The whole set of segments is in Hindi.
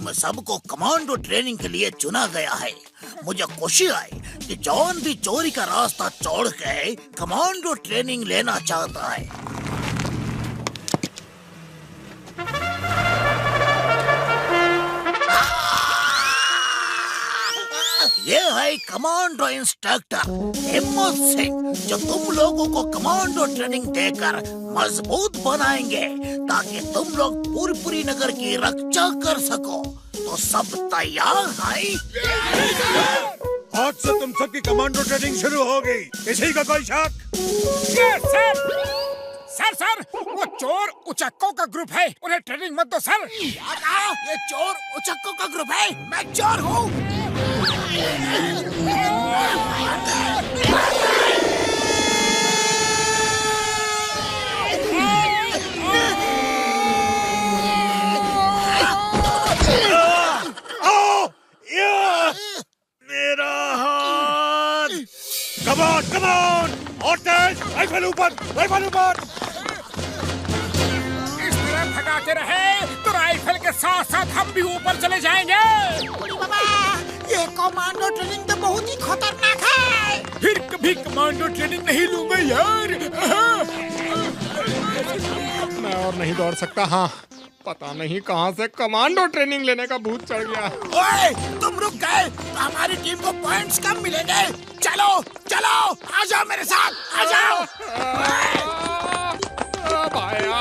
तुम सबको कमांडो ट्रेनिंग के लिए चुना गया है। मुझे खुशी आई कि जॉन भी चोरी का रास्ता छोड़ के कमांडो ट्रेनिंग लेना चाहता है। ये है कमांडो इंस्ट्रक्टर हिम्मत सिंह, जो तुम लोगों को कमांडो ट्रेनिंग देकर मजबूत बनाएंगे ताकि तुम लोग पूरी नगर की रक्षा कर सको। तो सब तैयार है? आज से तुम सबकी कमांडो ट्रेनिंग शुरू होगी, किसी का कोई शक? सर, वो चोर उचक्कों का ग्रुप है, उन्हें ट्रेनिंग मत दो सर। ये चोर उचक्कों का ग्रुप है, मैं चोर हूँ। मेरा हाथ! Come on! और तेज! राइफल ऊपर! इस तरह भगाते रहे तो राइफल के साथ साथ हम भी ऊपर चले जाएंगे। ये कमांडो ट्रेनिंग तो बहुत ही खतरनाक है। फिर कभी कमांडो ट्रेनिंग नहीं लूंगा यार। मैं और नहीं दौड़ सकता। हाँ, पता नहीं कहाँ से कमांडो ट्रेनिंग लेने का भूत चढ़ गया। ओए, तुम रुक गए तो हमारी टीम को पॉइंट्स कम मिलेंगे। चलो, आ जाओ मेरे साथ, आ जाओ। भाया।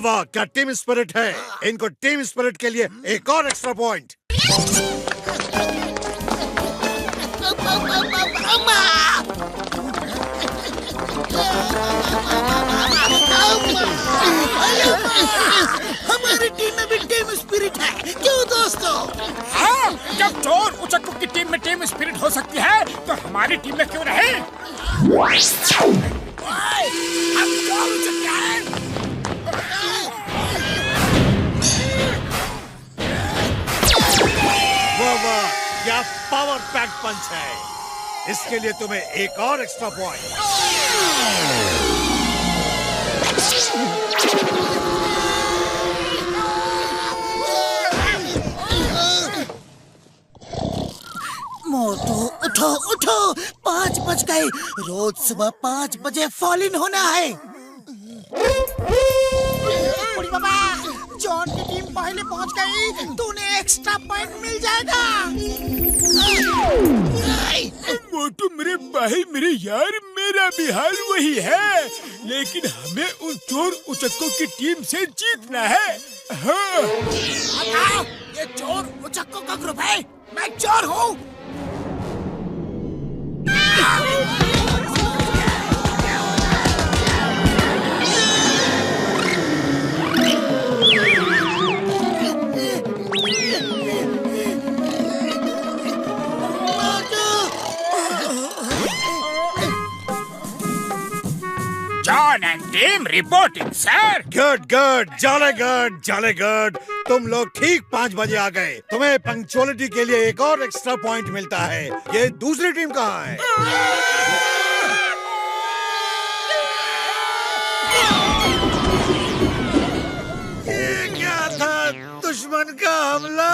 वाह, क्या टीम स्पिरिट है। इनको टीम स्पिरिट के लिए एक और एक्स्ट्रा पॉइंट। हमारी टीम में भी टीम स्पिरिट है, क्यों दोस्तों? हाँ, जब चोर उचक्कों की टीम में टीम स्पिरिट हो सकती है तो हमारी टीम में क्यों रहे? हम चोर उचक्के हैं। वाह, क्या पावर पैक पंच है। इसके लिए तुम्हें एक और एक्स्ट्रा पॉइंट। मोटू उठो, 5 बज गए। रोज सुबह 5 बजे फॉल इन होना है। बाबा, जॉन की टीम पहले पहुंच गई तो उन्हें एक्स्ट्रा पॉइंट मिल जाएगा। मोटू मेरे भाई, मेरे यार, मेरा भी हाल वही है, लेकिन हमें उन चोर उचक्कों की टीम से जीतना है। हाँ। ये चोर उचक्कों का ग्रुप है, मैं चोर हूँ। John and team reporting sir. Good, jolly good. तुम लोग ठीक 5 बजे आ गए। तुम्हें पंक्चुअलिटी के लिए एक और एक्स्ट्रा पॉइंट मिलता है। ये दूसरी टीम कहाँ है? ये क्या था? दुश्मन का हमला।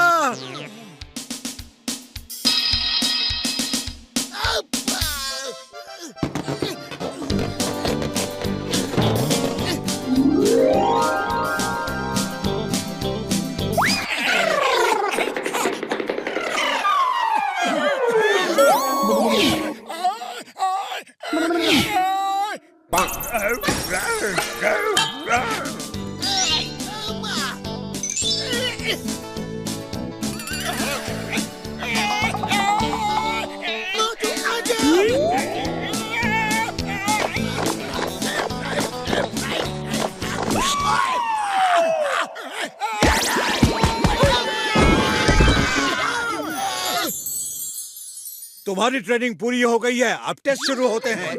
तुम्हारी ट्रेनिंग पूरी हो गई है, अब टेस्ट शुरू होते हैं।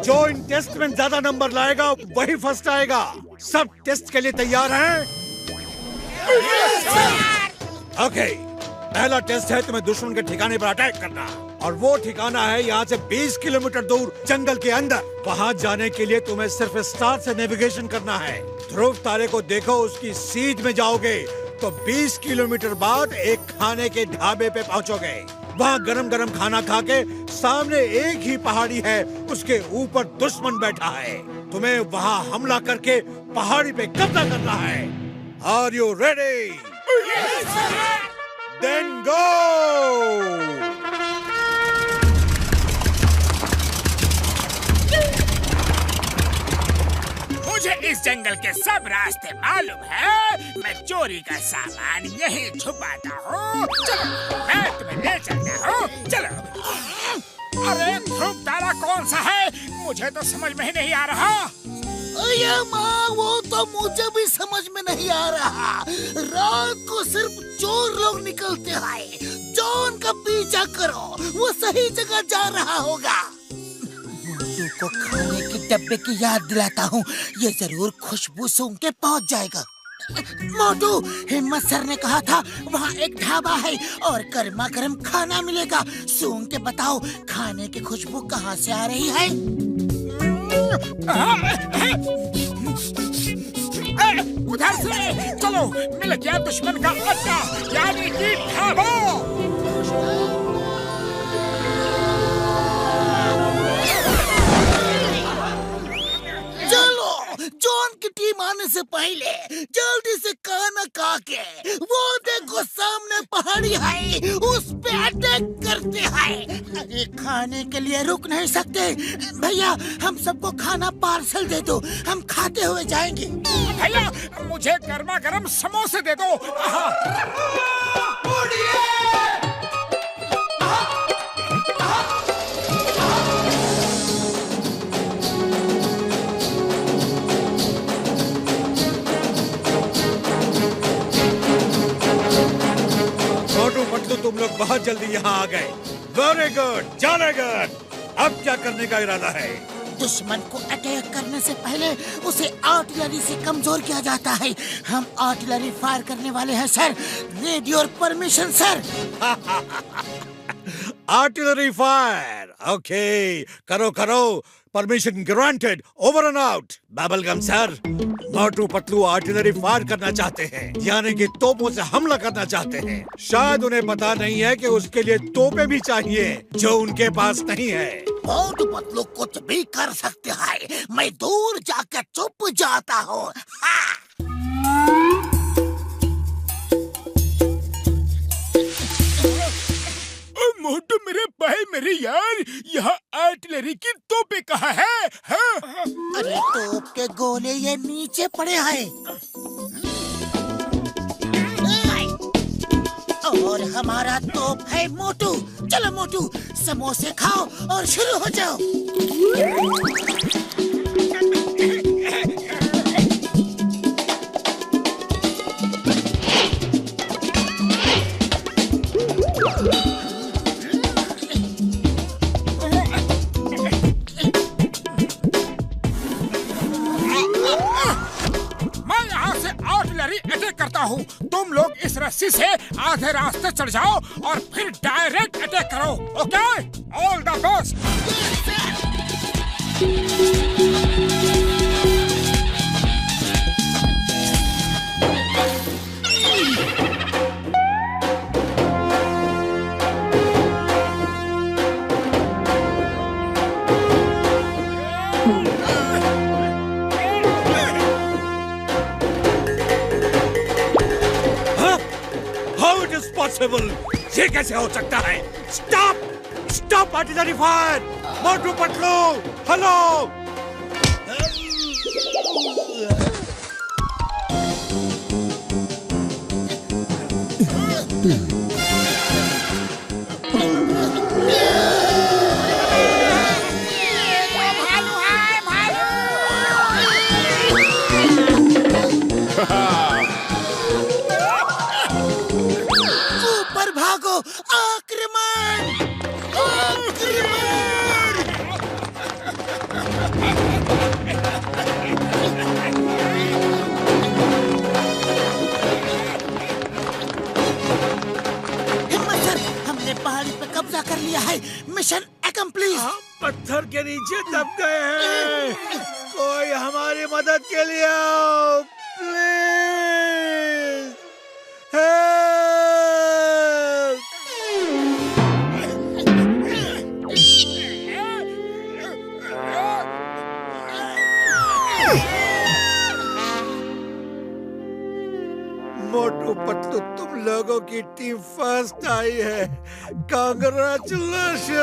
जो इन टेस्ट में ज्यादा नंबर लाएगा वही फर्स्ट आएगा। सब टेस्ट के लिए तैयार हैं? ओके, पहला टेस्ट है तुम्हें दुश्मन के ठिकाने पर अटैक करना, और वो ठिकाना है यहाँ से 20 किलोमीटर दूर जंगल के अंदर। वहाँ जाने के लिए तुम्हें सिर्फ स्टार से नेविगेशन करना है। ध्रुव तारे को देखो, उसकी सीध में जाओगे तो 20 किलोमीटर बाद एक खाने के ढाबे पे पहुँचोगे। वहाँ गरम गरम खाना खा के सामने एक ही पहाड़ी है, उसके ऊपर दुश्मन बैठा है। तुम्हें वहाँ हमला करके पहाड़ी पे कब्जा करना है। Are you ready? Then go! मुझे इस जंगल के सब रास्ते मालूम है। मैं चोरी का सामान यहीं छुपाता हूँ। चलो, मैं तुम्हें ले चलता हूँ। चलो। अरे ध्रुव तारा कौन सा है? मुझे तो समझ में ही नहीं आ रहा। अरे माँ, वो तो मुझे भी समझ में नहीं आ रहा। रात को सिर्फ चोर लोग निकलते हैं। जॉन का पीछा करो, वो सही जगह जा रहा होगा। मोटू को खाने के डब्बे की याद दिलाता हूँ, ये जरूर खुशबू सूंघ के पहुँच जाएगा। मोटू, हिम्मत सर ने कहा था वहाँ एक ढाबा है और गर्मा गर्म खाना मिलेगा। सूंघ के बताओ, खाने की खुशबू कहाँ से आ रही है? उधर से चलो, मिल गया दुश्मन का अड्डा, यानी कि ढाबा। चलो, जॉन की टीम आने से पहले जल्दी से खाना खा के, वो देखो सामने पहाड़ी है, उस पे अटैक करते हैं। अरे खाने के लिए रुक नहीं सकते भैया, हम सबको खाना पार्सल दे दो, हम खाते हुए जाएंगे। भैया, मुझे गर्मा गर्म समोसे दे दो। मोटू पतलू, तुम लोग बहुत जल्दी यहाँ आ गए। वेरी गुड, जाने गुड। अब क्या करने का इरादा है? दुश्मन को अटैक करने से पहले उसे आर्टिलरी से कमजोर किया जाता है। हम आर्टिलरी फायर करने वाले हैं sir. Need your permission sir. Artillery fire, okay, करो करो। Permission granted, over and out. Bubblegum sir, Motu Patlu artillery fire करना चाहते हैं, यानी कि तोपों से हमला करना चाहते हैं। शायद उन्हें पता नहीं है कि उसके लिए तोपें भी चाहिए, जो उनके पास नहीं है। मोटू पतलू कुछ भी कर सकते हैं, मैं दूर जाकर चुप जाता हूँ। मोटू मेरे भाई, मेरे यार, यहाँ आर्टिलरी की तोपें कहाँ है? हाँ? अरे तोप के गोले ये नीचे पड़े हैं। और हमारा तोप है मोटू। चलो मोटू, समोसे खाओ और शुरू हो जाओ। करता हूँ। तुम लोग इस रस्सी से आधे रास्ते चढ़ जाओ और फिर डायरेक्ट अटैक करो। ओके? All the best. ये कैसे हो सकता है? Stop! Stop artillery fire! Motu Patlu, hello! आक्रमण! आक्रमण! Mission accomplete. पत्थर के नीचे दब गए हैं, कोई हमारी मदद के लिए आओ प्लीज, हेल्प। मोटू पतलू, तुम लोगों की टीम फर्स्ट आई है, कांग्रेचुलेशंस।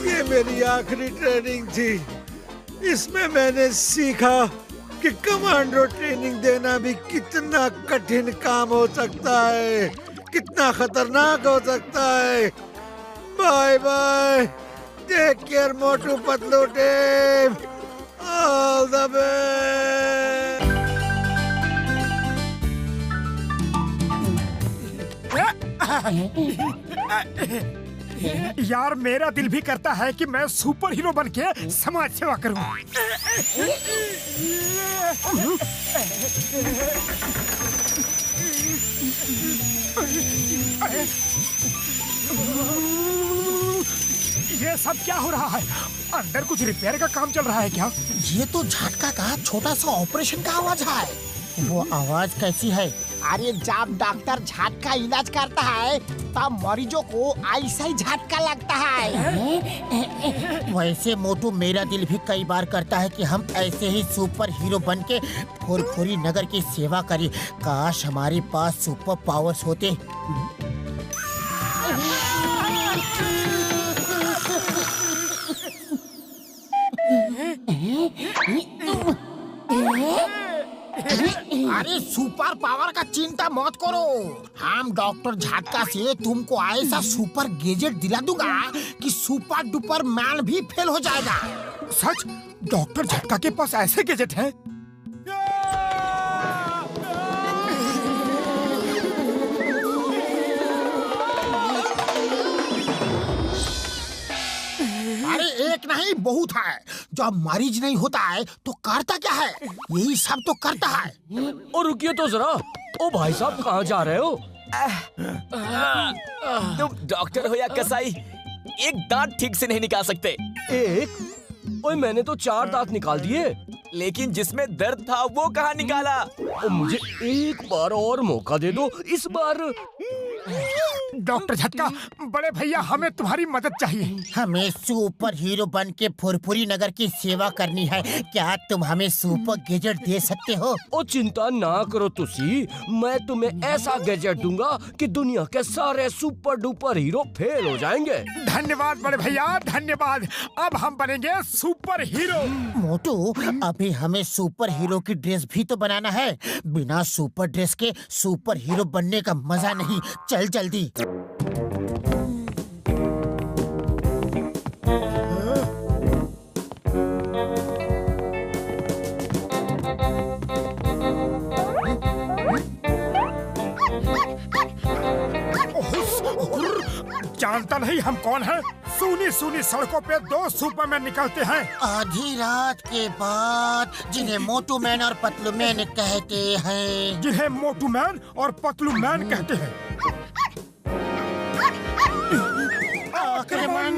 ये मेरी आखिरी ट्रेनिंग थी, इसमें मैंने सीखा कि कमांडो ट्रेनिंग देना भी कितना कठिन काम हो सकता है, कितना खतरनाक हो सकता है। Bye bye, take care Motu Patlu team, all the best. यार मेरा दिल भी करता है कि मैं सुपर हीरो बन के समाज सेवा करूं। ये सब क्या हो रहा है? अंदर कुछ रिपेयर का काम चल रहा है क्या? ये तो झटका का छोटा सा ऑपरेशन का आवाज है। वो आवाज कैसी है? अरे जब डॉक्टर झटका इलाज करता है तब मरीजों को ऐसा ही झटका लगता है। वैसे मोटू, मेरा दिल भी कई बार करता है कि हम ऐसे ही सुपर हीरो बन के फुरफुरी नगर की सेवा करें। काश हमारे पास सुपर पावर्स होते। अरे सुपर पावर का चिंता मत करो, हम डॉक्टर झटका से तुमको ऐसा सुपर गैजेट दिला दूंगा कि सुपर डुपर मैन भी फेल हो जाएगा। सच? डॉक्टर झटका के पास ऐसे गैजेट हैं? अरे एक नहीं बहुत है। जब मरीज नहीं होता है तो करता क्या है? यही सब तो करता है। और रुकिए तो जरा, ओ भाई साहब कहाँ जा रहे हो? तुम डॉक्टर हो या कसाई, एक दांत ठीक से नहीं निकाल सकते। एक? ओए मैंने तो 4 दांत निकाल दिए। लेकिन जिसमें दर्द था वो कहाँ निकाला? ओ मुझे एक बार और मौका दे दो, इस बार। डॉक्टर झटका, बड़े भैया हमें तुम्हारी मदद चाहिए। हमें सुपर हीरो बन के फुरफुरी नगर की सेवा करनी है। क्या तुम हमें सुपर गैजेट दे सकते हो? ओ चिंता ना करो तुसी, मैं तुम्हें ऐसा गैजेट दूंगा कि दुनिया के सारे सुपर डुपर हीरो फेल हो जाएंगे। धन्यवाद बड़े भैया, धन्यवाद। अब हम बनेंगे सुपर हीरो। मोटू, अभी हमें सुपर हीरो की ड्रेस भी तो बनाना है। बिना सुपर ड्रेस के सुपर हीरो बनने का मजा नहीं। चल जल्दी। जानता नहीं हम कौन हैं? सूनी सूनी सड़कों पे 2 सुपरमैन निकलते हैं आधी रात के बाद, जिन्हें मोटू मैन और पतलू मैन कहते हैं। जिन्हें मोटू मैन और पतलू मैन कहते हैं। आक्रमण!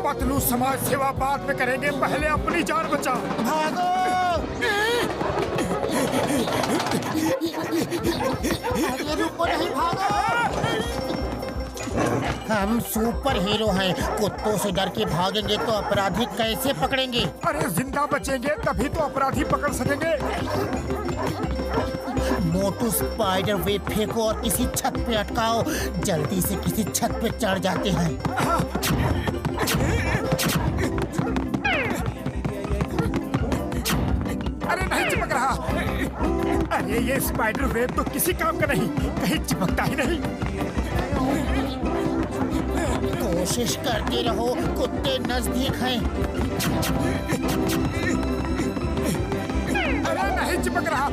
पतलू समाज सेवा बाद में करेंगे, पहले अपनी जान बचा। भागो! अरे रुको नहीं, भागो! हम सुपर हीरो हैं, कुत्तों से डर के भागेंगे तो अपराधी कैसे पकड़ेंगे? अरे जिंदा बचेंगे तभी तो अपराधी पकड़ सकेंगे। मोटू स्पाइडर वेब फेंको और किसी छत पे अटकाओ। जल्दी से किसी छत पे चढ़ जाते हैं। अरे नहीं चिपक रहा। अरे ये स्पाइडर वेब तो किसी काम का नहीं, कहीं चिपकता ही नहीं। कोशिश करते रहो, कुत्ते नजदीक हैं। अरे नहीं चिपक रहा।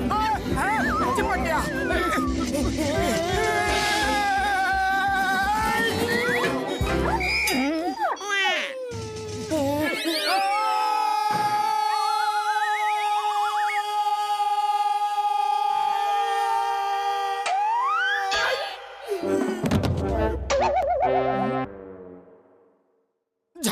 चिपक गया।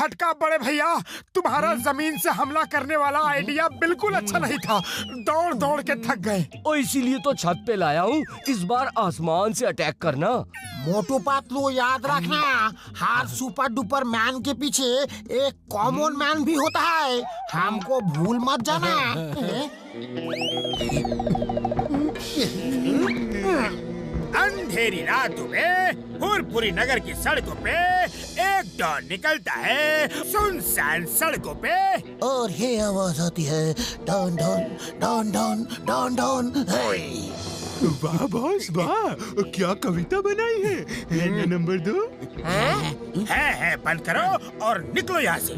झटका बड़े भैया, तुम्हारा जमीन से हमला करने वाला आइडिया बिल्कुल अच्छा नहीं था। दौड़ दौड़ के थक गए। और इसीलिए तो छत पे लाया हूँ, इस बार आसमान से अटैक करना। मोटू पतलू याद रखना, हर सुपर डुपर मैन के पीछे एक कॉमन मैन भी होता है, हमको भूल मत जाना। अंधेरी रातों में फुरपुरी नगर की सड़कों पे एक डॉन निकलता है, सुनसान सड़कों पे, और ये आवाज आती है, Don Don Don Don Don Don. वाह बॉस वाह, क्या कविता बनाई है ना नंबर 2। है बंद करो और निकलो यहाँ से।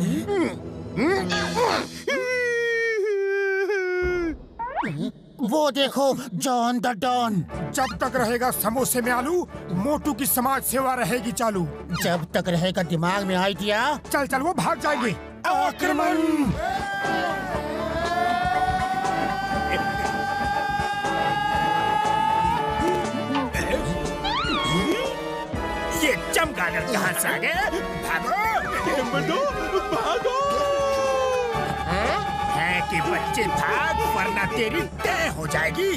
वो देखो जॉन द डॉन। जब तक रहेगा समोसे में आलू, मोटू की समाज सेवा रहेगी चालू। जब तक रहेगा दिमाग में आइडिया, चल चल वो भाग जाएंगे। आक्रमण। ये चमगादड़ कहाँ से आ गए? भागो नंबर 2 भागो। है कि बच्चे भाग, वरना तेरी तय हो जाएगी।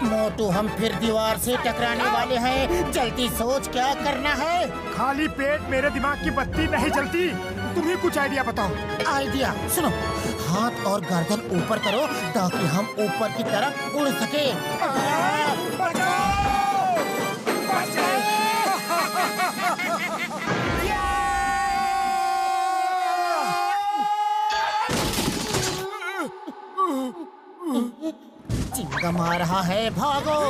मोटू हम फिर दीवार से टकराने वाले हैं, जल्दी सोच क्या करना है। खाली पेट मेरे दिमाग की बत्ती नहीं जलती, तुम ही कुछ आइडिया बताओ। आइडिया सुनो, हाथ और गर्दन ऊपर करो ताकि हम ऊपर की तरफ उड़ सके। चिंगम आ रहा है, भागो।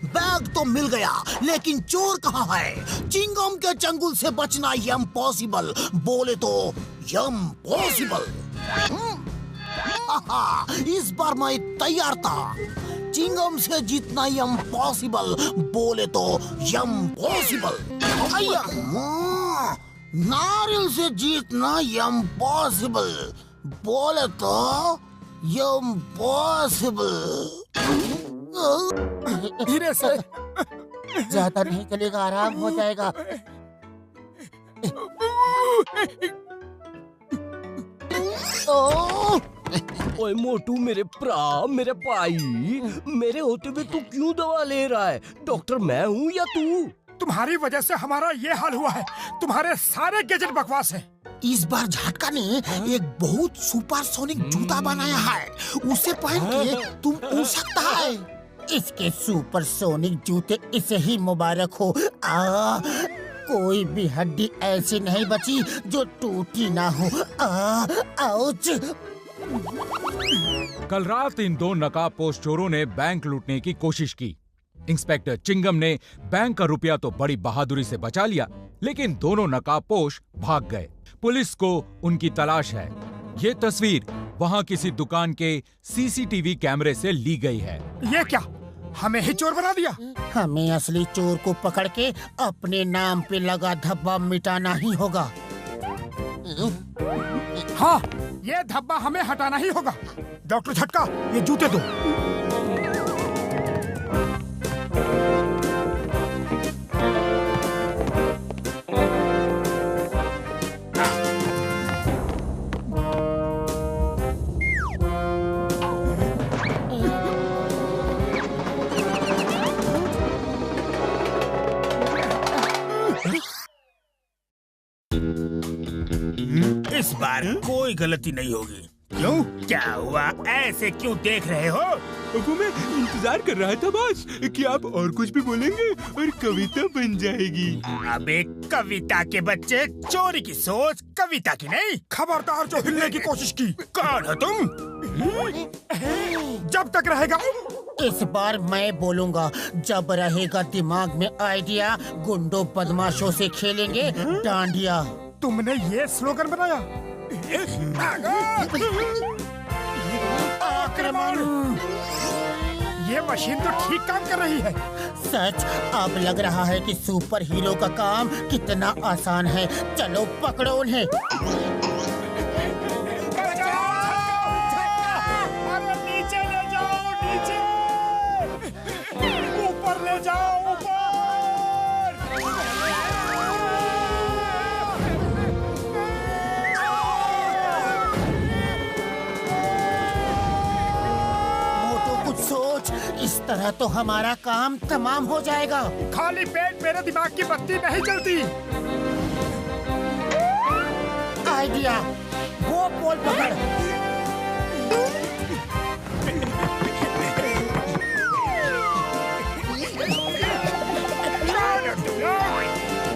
बैग तो मिल गया, लेकिन चोर कहाँ है? चिंगम के चंगुल से बचना इम्पॉसिबल, बोले तो इम्पॉसिबल। इस बार मैं तैयार था। चिंगम से जीतना इम्पॉसिबल, बोले तो इम्पॉसिबल। नारियल से जीतना इम्पॉसिबल, बोले तो इम्पॉसिबल। धीरे से। ज्यादा नहीं चलेगा, आराम हो जाएगा। ओए मोटू मेरे भरा, मेरे भाई, मेरे होते हुए तू क्यों दवा ले रहा है? डॉक्टर मैं हूँ या तू? तुम्हारी वजह से हमारा ये हाल हुआ है। तुम्हारे सारे गैजेट बकवास है। इस बार झटका ने एक बहुत सुपरसोनिक जूता बनाया है, उसे पहन के तुम उड़ सकता है। इसके सुपरसोनिक जूते इसे ही मुबारक हो। कोई भी हड्डी ऐसी नहीं बची जो टूटी ना हो। आउच। कल रात इन 2 नकाबपोश चोरों ने बैंक लूटने की कोशिश की। इंस्पेक्टर चिंगम ने बैंक का रुपया तो बड़ी बहादुरी से बचा लिया, लेकिन दोनों नकाबपोश भाग गए। पुलिस को उनकी तलाश है। ये तस्वीर वहाँ किसी दुकान के सीसीटीवी कैमरे से ली गई है। ये क्या, हमें ही चोर बना दिया? हमें असली चोर को पकड़ के अपने नाम पे लगा धब्बा मिटाना ही होगा। हाँ, ये धब्बा हमें हटाना ही होगा। डॉक्टर झटका, ये जूते दो। इस बार कोई गलती नहीं होगी। क्यों, क्या हुआ? ऐसे क्यों देख रहे हो? वो मैं इंतजार कर रहा था बॉस कि आप और कुछ भी बोलेंगे और कविता बन जाएगी। अबे कविता के बच्चे, चोरी की सोच कविता की नहीं। खबरदार जो हिलने की कोशिश की। कौन हो तुम? जब तक रहेगा। इस बार मैं बोलूंगा, जब रहेगा दिमाग में आइडिया, गुंडों बदमाशों से खेलेंगे डांडिया। तुमने ये स्लोगन बनाया? आक्रमण। ये मशीन तो ठीक काम कर रही है। सच, अब लग रहा है कि सुपर हीरो का काम कितना आसान है। चलो पकड़ो उन्हें। नीचे ले जाओ, नीचे। ऊपर ले जाओ, ऊपर। इस तरह तो हमारा काम तमाम हो जाएगा। खाली पेट मेरे दिमाग की बत्ती नहीं जलती। आइडिया, वो पोल पकड़।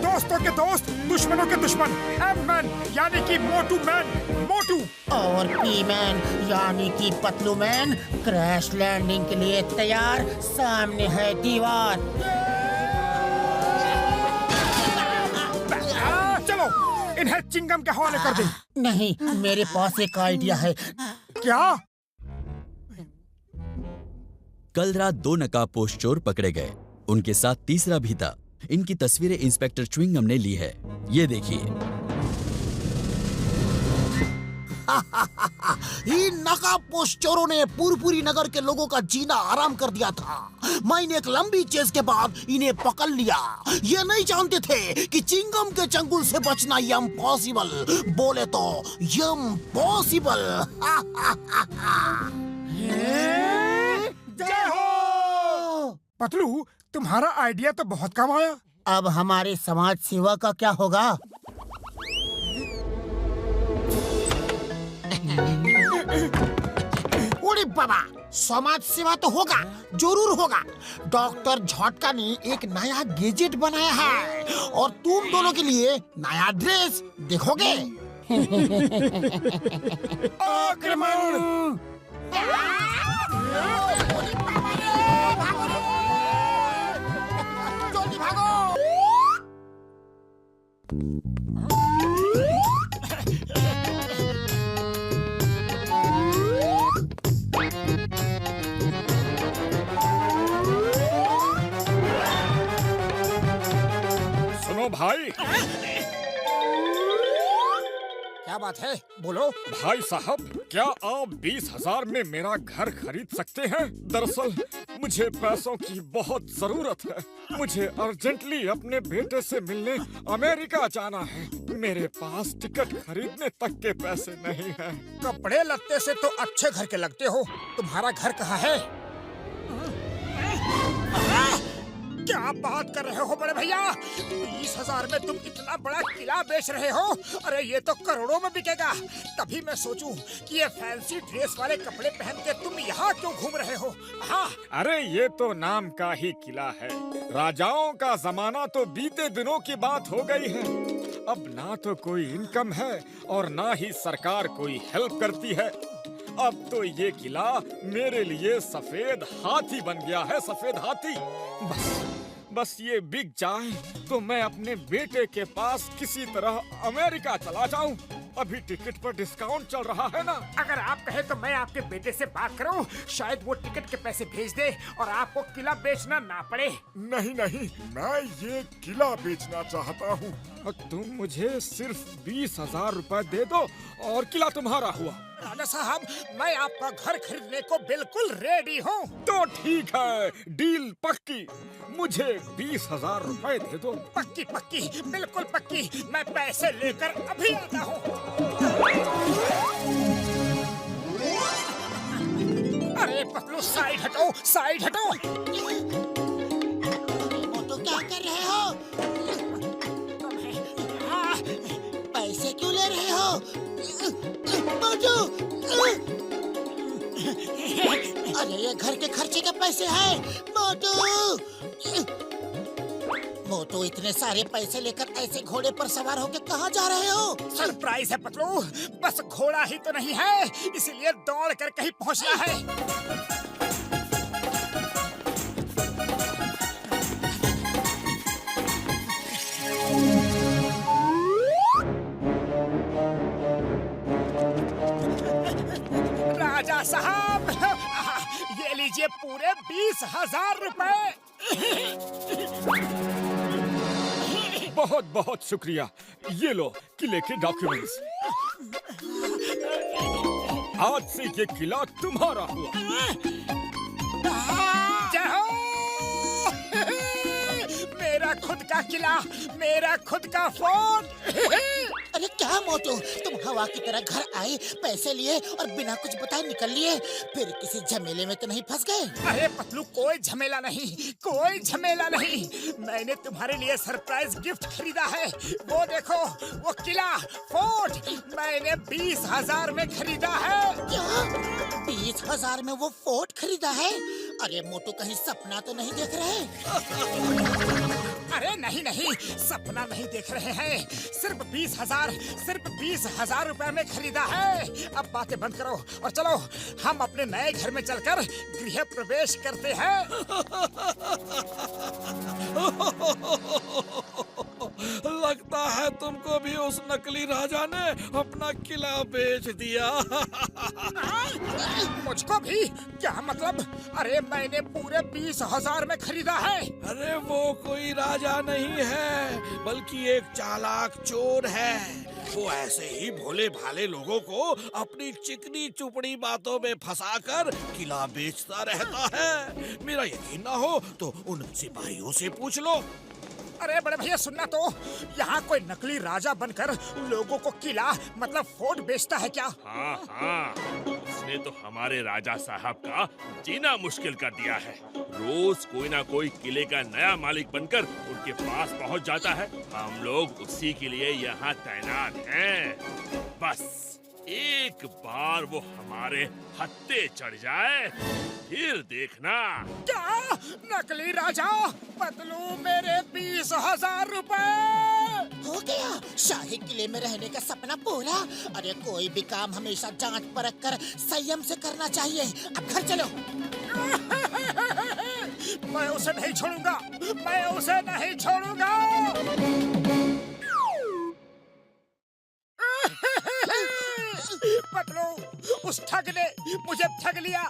दोस्तों के दोस्त, दुश्मनों के दुश्मन। M-Man यानी कि मोटू मैन, मोटू। और P-Man यानी कि पतलू मैन क्रैश लैंडिंग के लिए तैयार। सामने है दीवार। चलो इन्हें चिंगम के हवाले कर दे। नहीं, मेरे पास एक आइडिया है। क्या? कल रात 2 नकाबपोश चोर पकड़े गए। उनके साथ तीसरा भी था। इनकी तस्वीरें इंस्पेक्टर च्विंगम ने ली है। ये देखिए। इन नकाबपोश चोरों ने पूरी नगर के लोगों का जीना आराम कर दिया था। मैंने एक लंबी चेस के बाद इन्हें पकड़ लिया। ये नहीं जानते थे कि चिंगम के चंगुल से बचना इम्पॉसिबल, बोले तो इम्पॉसिबल। जय हो। पतलू, तुम्हारा आइडिया तो बहुत काम आया। अब हमारे समाज सेवा का क्या होगा? ओरे बाबा, समाज सेवा तो होगा, जरूर होगा। डॉक्टर झटका ने एक नया गैजेट बनाया है और तुम दोनों के लिए नया ड्रेस देखोगे। आक्रमण! सुनो भाई। क्या बात है, बोलो। भाई साहब, क्या आप 20,000 में मेरा घर खरीद सकते हैं? दरअसल मुझे पैसों की बहुत जरूरत है। मुझे अर्जेंटली अपने बेटे से मिलने अमेरिका जाना है। मेरे पास टिकट खरीदने तक के पैसे नहीं हैं। कपड़े लत्ते से तो अच्छे घर के लगते हो। तुम्हारा घर कहाँ है? क्या बात कर रहे हो बड़े भैया? 20,000 में तुम इतना बड़ा किला बेच रहे हो? अरे ये तो करोड़ों में बिकेगा। तभी मैं सोचूं कि ये फैंसी ड्रेस वाले कपड़े पहन के तुम यहाँ क्यों घूम रहे हो? हाँ। अरे ये तो नाम का ही किला है। राजाओं का जमाना तो बीते दिनों की बात हो गई है। अब ना तो कोई इनकम है और ना ही सरकार कोई हेल्प करती है। अब तो ये किला मेरे लिए सफेद हाथी बन गया है, सफेद हाथी। बस ये बिक जाए तो मैं अपने बेटे के पास किसी तरह अमेरिका चला जाऊं। अभी टिकट पर डिस्काउंट चल रहा है ना। अगर आप कहे तो मैं आपके बेटे से बात करूं, शायद वो टिकट के पैसे भेज दे और आपको किला बेचना ना पड़े। नहीं, मैं ये किला बेचना चाहता हूँ। तुम मुझे सिर्फ 20,000 रुपए दे दो और किला तुम्हारा हुआ। राजा साहब, मैं आपका घर खरीदने को बिल्कुल रेडी हूँ। तो ठीक है, डील पक्की। मुझे 20,000 रुपए दे दो। पक्की, बिल्कुल पक्की। मैं पैसे लेकर अभी आता हूँ। अरे पतलू, साइड हटो, साइड हटो। वो तो क्या कर रहे हो? पैसे क्यों ले रहे हो? अरे ये घर के खर्चे के पैसे हैं। मोटू, इतने सारे पैसे लेकर ऐसे घोड़े पर सवार होकर कहाँ जा रहे हो? सरप्राइज है पतलू। बस घोड़ा ही तो नहीं है, इसीलिए दौड़ कर कहीं पहुँचना है। राजा साहब, ये लीजिए पूरे 20,000 रुपए। बहुत बहुत शुक्रिया। ये लो किले के डॉक्यूमेंट्स। आज से ये किला तुम्हारा हुआ। जय हो। मेरा खुद का किला, मेरा खुद का फोर्ट। अरे क्या मोटू, तुम हवा की तरह घर आए, पैसे लिए और बिना कुछ बताए निकल लिए, फिर किसी झमेले में तो नहीं फंस गए? अरे पतलू, कोई झमेला नहीं, कोई झमेला नहीं। मैंने तुम्हारे लिए सरप्राइज गिफ्ट खरीदा है। वो देखो, वो किला, फोर्ट मैंने 20,000 में खरीदा है। क्या 20,000 में वो फोर्ट खरीदा है? अरे मोटू, कहीं सपना तो नहीं देख रहे? अरे नहीं नहीं, सपना नहीं देख रहे हैं। सिर्फ 20,000 रुपए में खरीदा है। अब बातें बंद करो और चलो हम अपने नए घर में चलकर गृह प्रवेश करते हैं। लगता है तुमको भी उस नकली राजा ने अपना किला बेच दिया। मुझको भी? क्या मतलब? अरे मैंने पूरे 20,000 में खरीदा है। अरे वो कोई राजा नहीं है, बल्कि एक चालाक चोर है। वो ऐसे ही भोले भाले लोगों को अपनी चिकनी चुपड़ी बातों में फंसाकर किला बेचता रहता है। मेरा यकीन ना हो तो उन सिपाहियों से पूछ लो। अरे बड़े भैया, सुनना तो, यहाँ कोई नकली राजा बनकर लोगों को किला मतलब फोर्ट बेचता है क्या? हाँ हाँ, उसने तो हमारे राजा साहब का जीना मुश्किल कर दिया है। रोज कोई ना कोई किले का नया मालिक बनकर उनके पास पहुँच जाता है। हम लोग उसी के लिए यहाँ तैनात हैं। बस एक बार वो हमारे हत्थे चढ़ जाए, फिर देखना। क्या? नकली राजा? पतलू, मेरे 20,000 रुपए हो गया, शाही किले में रहने का सपना पूरा। अरे कोई भी काम हमेशा जांच परख कर संयम से करना चाहिए। अब घर चलो। मैं उसे नहीं छोड़ूंगा, मैं उसे नहीं छोड़ूंगा। पतलू, उस ठग ने मुझे ठग लिया।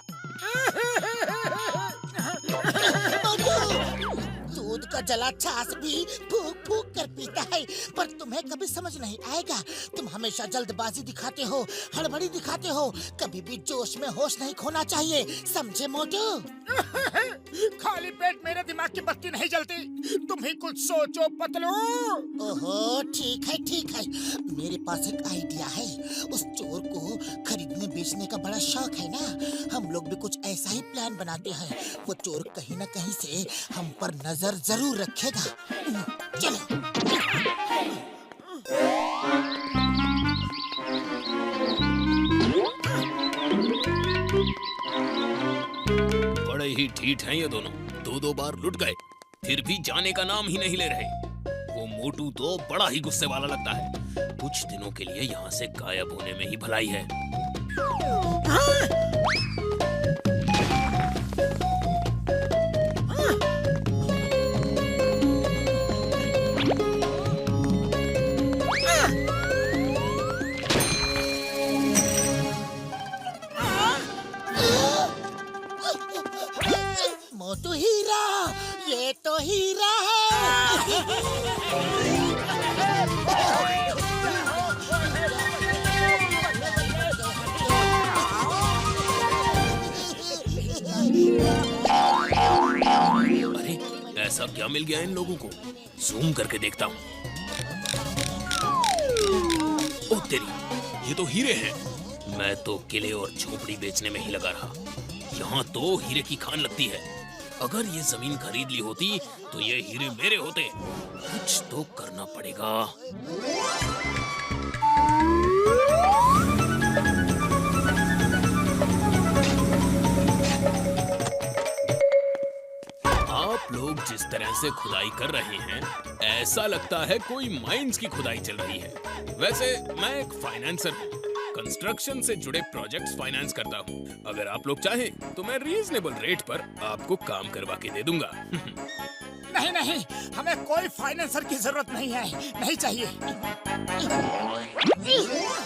दूध का जला छाछ भी फूक फूक कर पीता है, पर तुम्हें कभी समझ नहीं आएगा। तुम हमेशा जल्दबाजी दिखाते हो, हड़बड़ी दिखाते हो। कभी भी जोश में होश नहीं खोना चाहिए, समझे मोटू? खाली पेट मेरे दिमाग की बत्ती नहीं जलती। तुम ही कुछ सोचो पतलू। ओहो, ठीक है ठीक है, मेरे पास एक आइडिया है। उस चोर को खरीदने बेचने का बड़ा शौक है ना, हम लोग भी कुछ ऐसा ही प्लान बनाते हैं। वो चोर कहीं न कहीं से हम पर नजर जरूर रखेगा। चलो। बड़े ही ढीठ हैं ये दोनों। दो बार लुट गए, फिर भी जाने का नाम ही नहीं ले रहे। वो मोटू तो बड़ा ही गुस्से वाला लगता है। कुछ दिनों के लिए यहाँ से गायब होने में ही भलाई है। मोटू हीरा, ये तो हीरा है। अरे ऐसा क्या मिल गया इन लोगों को? जूम करके देखता हूँ। ओह तेरी, ये तो हीरे हैं। मैं तो किले और झोपड़ी बेचने में ही लगा रहा। यहाँ तो हीरे की खान लगती है। अगर ये जमीन खरीद ली होती तो ये हीरे मेरे होते। कुछ तो करना पड़ेगा। आप लोग जिस तरह से खुदाई कर रहे हैं, ऐसा लगता है कोई माइंस की खुदाई चल रही है। वैसे मैं एक फाइनेंसर हूँ, कंस्ट्रक्शन से जुड़े प्रोजेक्ट्स फाइनेंस करता हूँ। अगर आप लोग चाहें तो मैं रीजनेबल रेट पर आपको काम करवा के दे दूंगा। नहीं नहीं, हमें कोई फाइनेंसर की जरूरत नहीं है, नहीं चाहिए।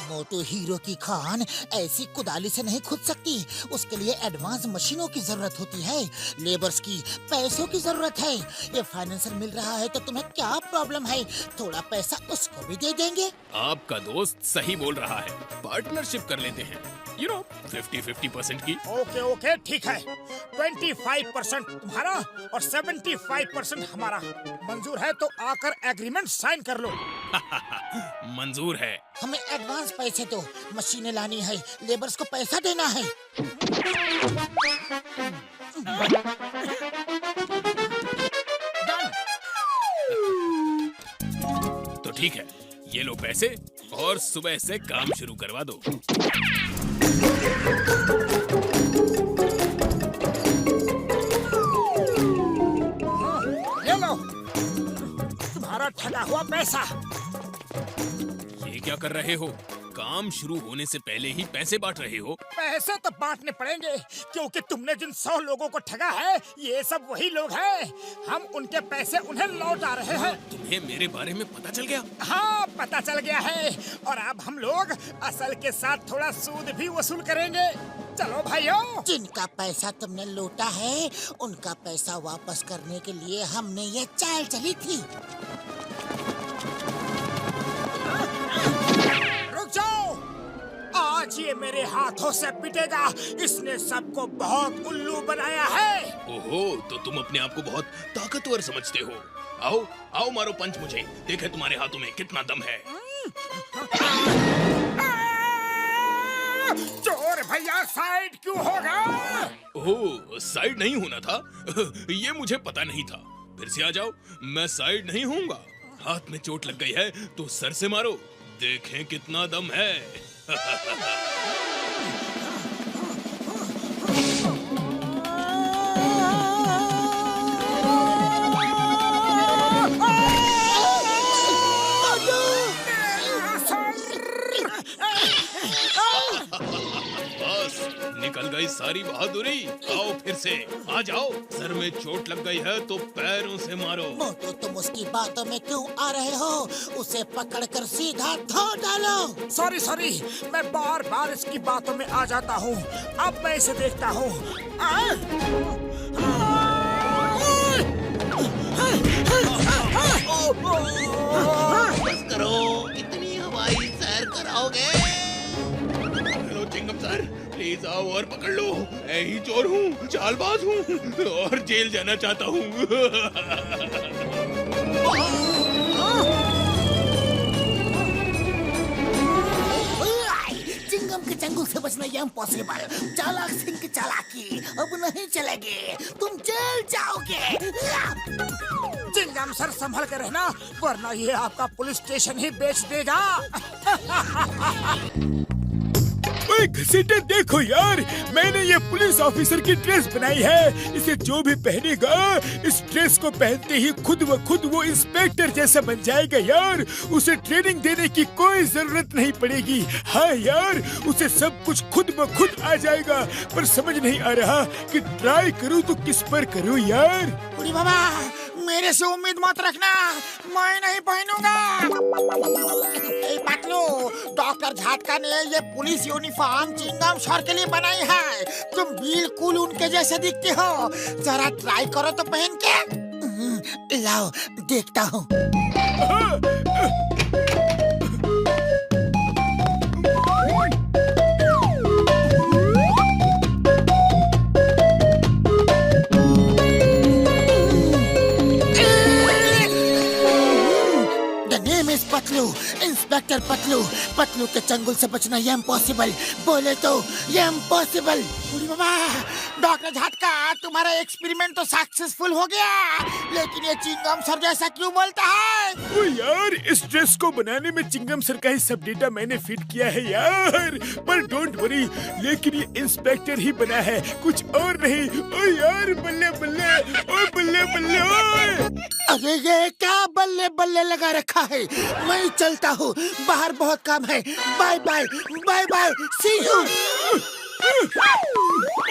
मोटू हीरो की खान ऐसी कुदाली से नहीं खुद सकती। उसके लिए एडवांस मशीनों की जरूरत होती है, लेबर्स की, पैसों की जरूरत है। ये फाइनेंसर मिल रहा है तो तुम्हें क्या प्रॉब्लम है? थोड़ा पैसा उसको भी दे देंगे। आपका दोस्त सही बोल रहा है, पार्टनरशिप कर लेते हैं। 50-50% की। ओके ओके ठीक है, 25% तुम्हारा और 75% हमारा। मंजूर है तो आकर एग्रीमेंट साइन कर लो। मंजूर है। हमें एडवांस पैसे दो, मशीनें लानी है, लेबर्स को पैसा देना है। तो ठीक है, ये लो पैसे और सुबह से काम शुरू करवा दो। ये लो तुम्हारा ठगा हुआ पैसा। ये क्या कर रहे हो? काम शुरू होने से पहले ही पैसे बांट रहे हो? पैसे तो बांटने पड़ेंगे क्योंकि तुमने जिन 100 लोगों को ठगा है ये सब वही लोग हैं। हम उनके पैसे उन्हें लौटा रहे हैं। तुम्हें मेरे बारे में पता चल गया? हाँ पता चल गया है, और अब हम लोग असल के साथ थोड़ा सूद भी वसूल करेंगे। चलो भाइयों। जिनका पैसा तुमने लूटा है उनका पैसा वापस करने के लिए हमने ये चाल चली थी। रुक जाओ, आज ये मेरे हाथों से पिटेगा। इसने सबको बहुत उल्लू बनाया है। ओहो, तो तुम अपने आप को बहुत ताकतवर समझते हो। आओ आओ मारो पंच मुझे, देखे तुम्हारे हाथों में कितना दम है। चोर भैया साइड क्यों होगा? ओह, साइड नहीं होना था? ये मुझे पता नहीं था। फिर से आ जाओ, मैं साइड नहीं होऊंगा। हाथ में चोट लग गई है तो सर से मारो, देखें कितना दम है। बस निकल गई सारी बहादुरी। आओ फिर से आ जाओ। सर में चोट लग गई है तो पैरों से मारो। मोटू, तुम उसकी बातों में क्यों आ रहे हो? उसे पकड़कर सीधा धो डालो। सॉरी सॉरी, मैं बार बार इसकी बातों में आ जाता हूँ। अब मैं इसे देखता हूँ। बस करो, इतनी हवाई सैर कराओगे? हेलो चिंगम सर, प्लीज आओ और पकड़ लो। मैं ही चोर हूँ, चालबाज हूँ और जेल जाना चाहता हूँ। चिंगम के चंगुल से बचना ये इम्पॉसिबल। चालाक सिंह की चालाकी अब नहीं चलेगी, तुम जेल जाओगे। चिंगम सर संभल कर रहना, वरना ये आपका पुलिस स्टेशन ही बेच देगा। ओए घसीटे, देखो यार, मैंने ये पुलिस ऑफिसर की ड्रेस बनाई है। इसे जो भी पहनेगा इस ड्रेस को पहनते ही खुद व खुद वो इंस्पेक्टर जैसा बन जाएगा यार। उसे ट्रेनिंग देने की कोई जरूरत नहीं पड़ेगी। हाँ यार, उसे सब कुछ खुद ब खुद आ जाएगा। पर समझ नहीं आ रहा कि ट्राई करूँ तो किस पर करूँ यार। बुढ़ी बाबा, मेरे से उम्मीद मत रखना, मैं नहीं पहनूंगा। पतलू, डॉक्टर झाटका ने ये पुलिस यूनिफॉर्म चिंगम सर के लिए बनाई है। तुम बिल्कुल उनके जैसे दिखते हो। जरा ट्राई करो तो पहन के। लाओ देखता हूँ। पतलू, इंस्पेक्टर पतलू। पतलू के चंगुल से बचना ये इम्पॉसिबल, बोले तो ये इम्पॉसिबल। बुढ़ी बाबा, डॉक्टर झटका, तुम्हारा एक्सपेरिमेंट तो सक्सेसफुल हो गया, लेकिन ये चिंगम सर जैसा क्यों बोलता है? ओ यार, इस ड्रेस को बनाने में चिंगम सर का ही सब डेटा मैंने फिट किया है यार। पर डोंट वरी, लेकिन ये इंस्पेक्टर ही बना है, कुछ और नहीं। ओ यार, बल्ले बल्ले, ओ बल्ले बल्ले, ओए। अरे ये क्या बल्ले बल्ले लगा रखा है? मैं चलता हूँ, बाहर बहुत काम है। Bye bye, bye bye, see you.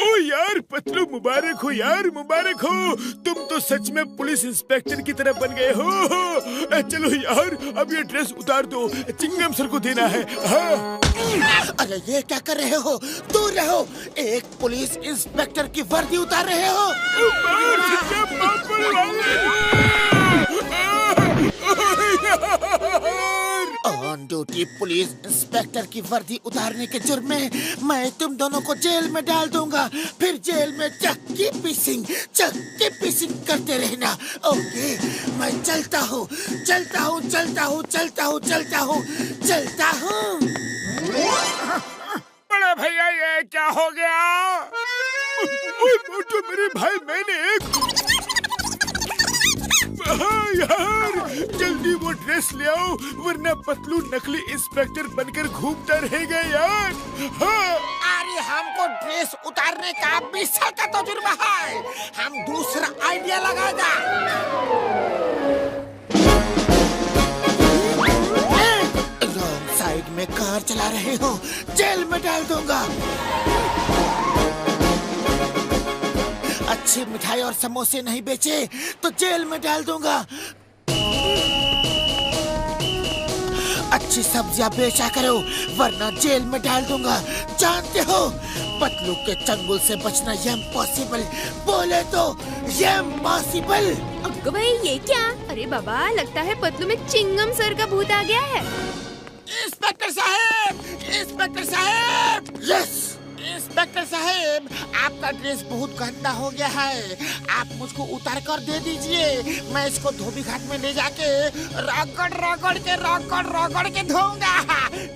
ओ यार पतलू, मुबारक हो यार, मुबारक हो। तुम तो सच में पुलिस इंस्पेक्टर की तरह बन गए हो। चलो यार, अब ये ड्रेस उतार दो, चिंगम सर को देना है। हाँ। अरे ये क्या कर रहे हो? दूर रहो, एक पुलिस इंस्पेक्टर की वर्दी उतार रहे हो। ऑन ड्यूटी पुलिस इंस्पेक्टर की वर्दी उतारने के जुर्म में मैं तुम दोनों को जेल में डाल दूंगा। फिर जेल में चक्की पीसिंग करते रहना। ओके, मैं चलता हूँ। बड़े भैया ये क्या हो गया? ओए मोटू मेरे भाई, मैंने एक यार जल्दी वो ड्रेस ले आओ, वरना पतलू नकली इंस्पेक्टर बनकर घूमता रहेगा यार। हाँ। अरे हमको ड्रेस उतारने का 20 साल का तजुर्बा है, हम दूसरा आइडिया लगाएगा। रॉन्ग साइड में कार चला रहे हो, जेल में डाल दूंगा। अच्छी मिठाई और समोसे नहीं बेचे तो जेल में डाल दूंगा। अच्छी सब्जियां बेचा करो वरना जेल में डाल दूंगा। जानते हो पतलू के चंगुल से बचना इम्पॉसिबल, बोले तो इम्पॉसिबल। अक्को भाई ये क्या? अरे बाबा, लगता है पतलू में चिंगम सर का भूत आ गया है। इंस्पेक्टर साहब, यस इंस्पेक्टर साहब, आपका ड्रेस बहुत गंदा हो गया है, आप मुझको उतार कर दे दीजिए। मैं इसको धोबी घाट में ले जाके रगड़ के धोऊंगा।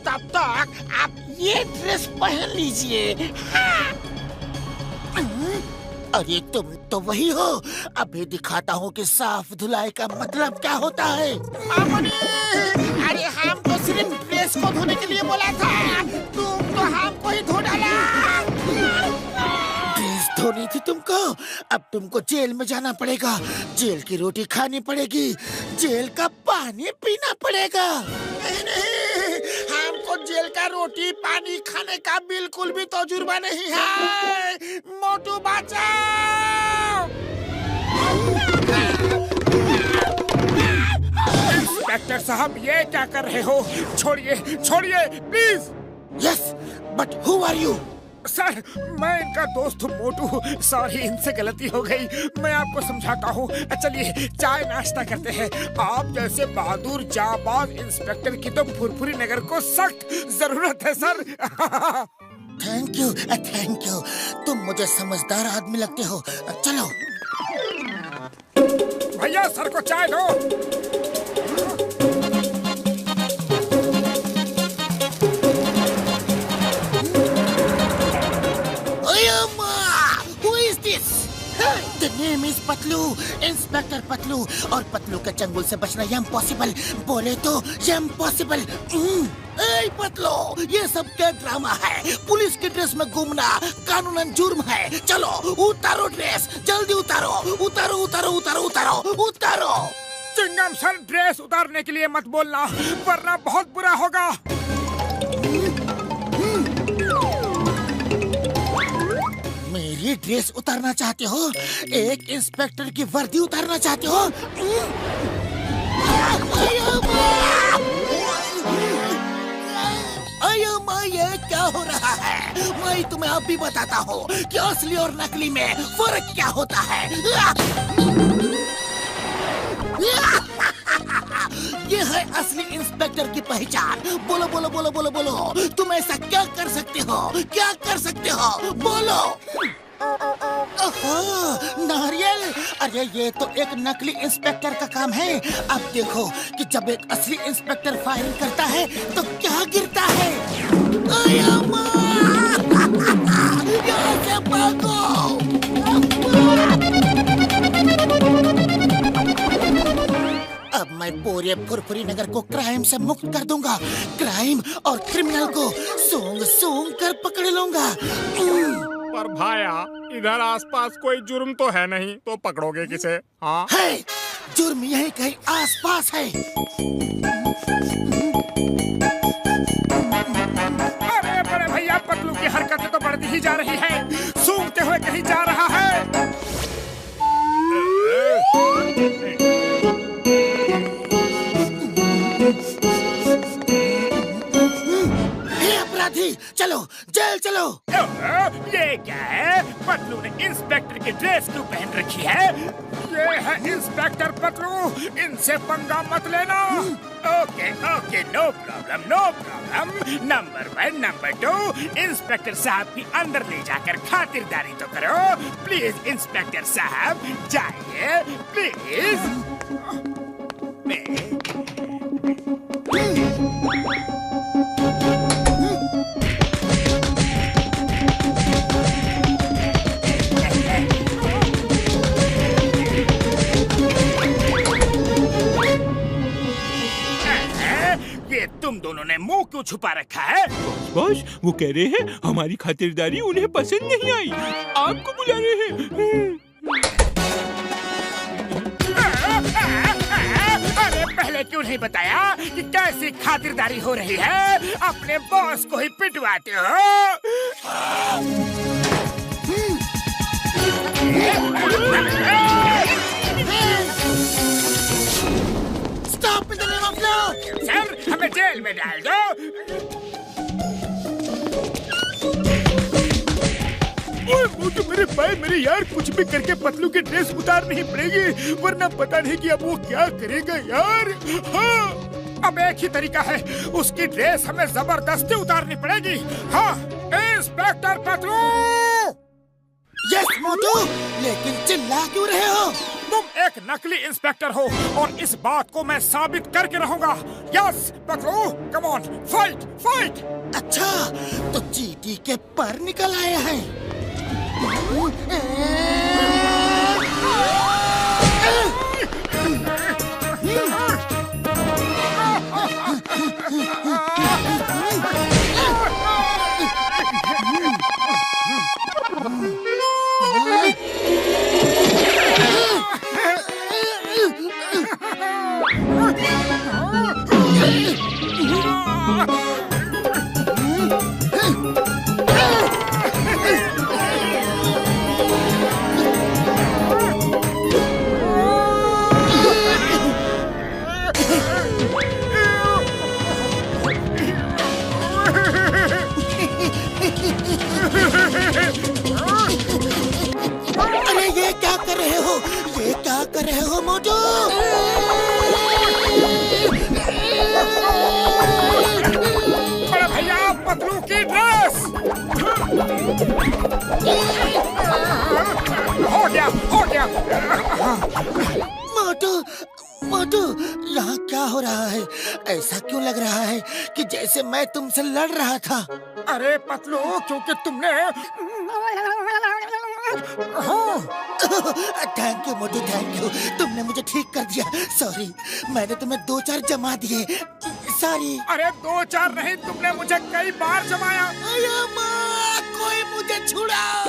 तब तक आप ये ड्रेस पहन लीजिए। अरे तुम तो वही हो, अभी दिखाता हूँ कि साफ धुलाई का मतलब क्या होता है। मामूली, अरे हमको सिर्फ ड्रेस को धोने के लिए बोला था, तुम तो हमको ही धो डाला। ड्रेस धोनी थी तुमको, अब तुमको जेल में जाना पड़ेगा, जेल की रोटी खानी पड़ेगी, जेल का पानी पीना पड़ेगा। नहीं, हमको जेल का रोटी पानी खाने का बिल्कुल भी तजुर्बा नहीं है। मोटू बचाओ। इंस्पेक्टर साहब ये क्या कर रहे हो? छोड़िए please. Yes, but who are you? Sir, मैं इनका दोस्त हूँ मोटू। सॉरी, इनसे गलती हो गई, मैं आपको समझाता हूँ। चलिए चाय नाश्ता करते हैं। आप जैसे बहादुर जाबाज इंस्पेक्टर की तो फुरफुरी नगर को सख्त जरूरत है सर। थैंक यू, तुम मुझे समझदार आदमी लगते हो। चलो भैया, सर को चाय दो। The name is Patlu, inspector Patlu, और पतलू के चंगुल से बचना इम्पॉसिबल, बोले तो इम्पॉसिबल। पतलू, ये सब क्या ड्रामा है? पुलिस की ड्रेस में घूमना कानूनन जुर्म है। चलो उतारो ड्रेस, जल्दी उतारो। चिंगम सर, ड्रेस उतारने के लिए मत बोलना, वरना बहुत बुरा होगा। मेरी ड्रेस उतारना चाहते हो? एक इंस्पेक्टर की वर्दी उतारना चाहते हो? अयो माँ, ये क्या हो रहा है? मैं तुम्हें अब भी बताता हूँ कि असली और नकली में फर्क क्या होता है। ये है असली इंस्पेक्टर की पहचान। बोलो, तुम ऐसा क्या कर सकते हो? बोलो। नारियल, अरे ये तो एक नकली इंस्पेक्टर का काम है। अब देखो कि जब एक असली इंस्पेक्टर फायरिंग करता है तो क्या गिरता है। यहाँ से भागो। अब मैं पूरे फुरफुरी नगर को क्राइम से मुक्त कर दूंगा। क्राइम और क्रिमिनल को सूंघ कर पकड़ लूंगा। पर भाया, इधर आसपास कोई जुर्म तो है नहीं, तो पकड़ोगे किसे? हाँ है, जुर्म यही कहीं आसपास है। अरे बड़े भैया, पतलू की हरकतें तो बढ़ती ही जा रही है, सूंघते हुए कहीं जा रहा है। अपराधी, चलो जेल चलो। ये क्या है? पतलू ने इंस्पेक्टर की ड्रेस क्यों पहन रखी है? ये है इंस्पेक्टर पतलू, इनसे पंगा मत लेना। Okay okay, no problem no problem. Number 1 number 2, inspector साहब की अंदर ले जाकर खातिरदारी तो करो। प्लीज इंस्पेक्टर साहब जाइए प्लीज। ये तुम दोनों ने मुंह क्यों छुपा रखा है? बॉस, वो कह रहे हैं हमारी खातिरदारी उन्हें पसंद नहीं आई, आपको बुला रहे हैं। अरे पहले क्यों नहीं बताया कि कैसी खातिरदारी हो रही है? अपने बॉस को ही पिटवाते हो। Stop in the name of law! Sir, हमें जेल में डाल दो। ओए वो तो मेरे भाई, मेरे यार, कुछ भी करके पतलू की ड्रेस उतारनी ही पड़ेगी, वरना पता नहीं कि अब वो क्या करेगा यार। हाँ, अब एक ही तरीका है, उसकी ड्रेस हमें जबरदस्ती उतारनी पड़ेगी। हाँ, इंस्पेक्टर पतलू। यस मोटू, लेकिन चिल्ला क्यों रहे हो? तुम एक नकली इंस्पेक्टर हो और इस बात को मैं साबित करके रहूंगा। Yes Patlu, come on, fight fight. अच्छा, तो चींटी के पर निकल आए हैं। अरे ये क्या कर रहे हो? ये क्या कर रहे हो मोटू? अरे भैया, पतलू की ड्रेस। हो गया हो गया। मोटू मोटू, यहाँ क्या हो रहा है? ऐसा क्यों लग रहा है कि जैसे मैं तुमसे लड़ रहा था? अरे पतलू, क्योंकि तुमने thank you Motu, thank you, तुमने मुझे ठीक कर दिया। सॉरी, मैंने तुम्हें 2-4 जमा दिए। सॉरी। अरे 2-4 नहीं, तुमने मुझे कई बार जमाया। अरे माँ, कोई मुझे छुड़ाओ।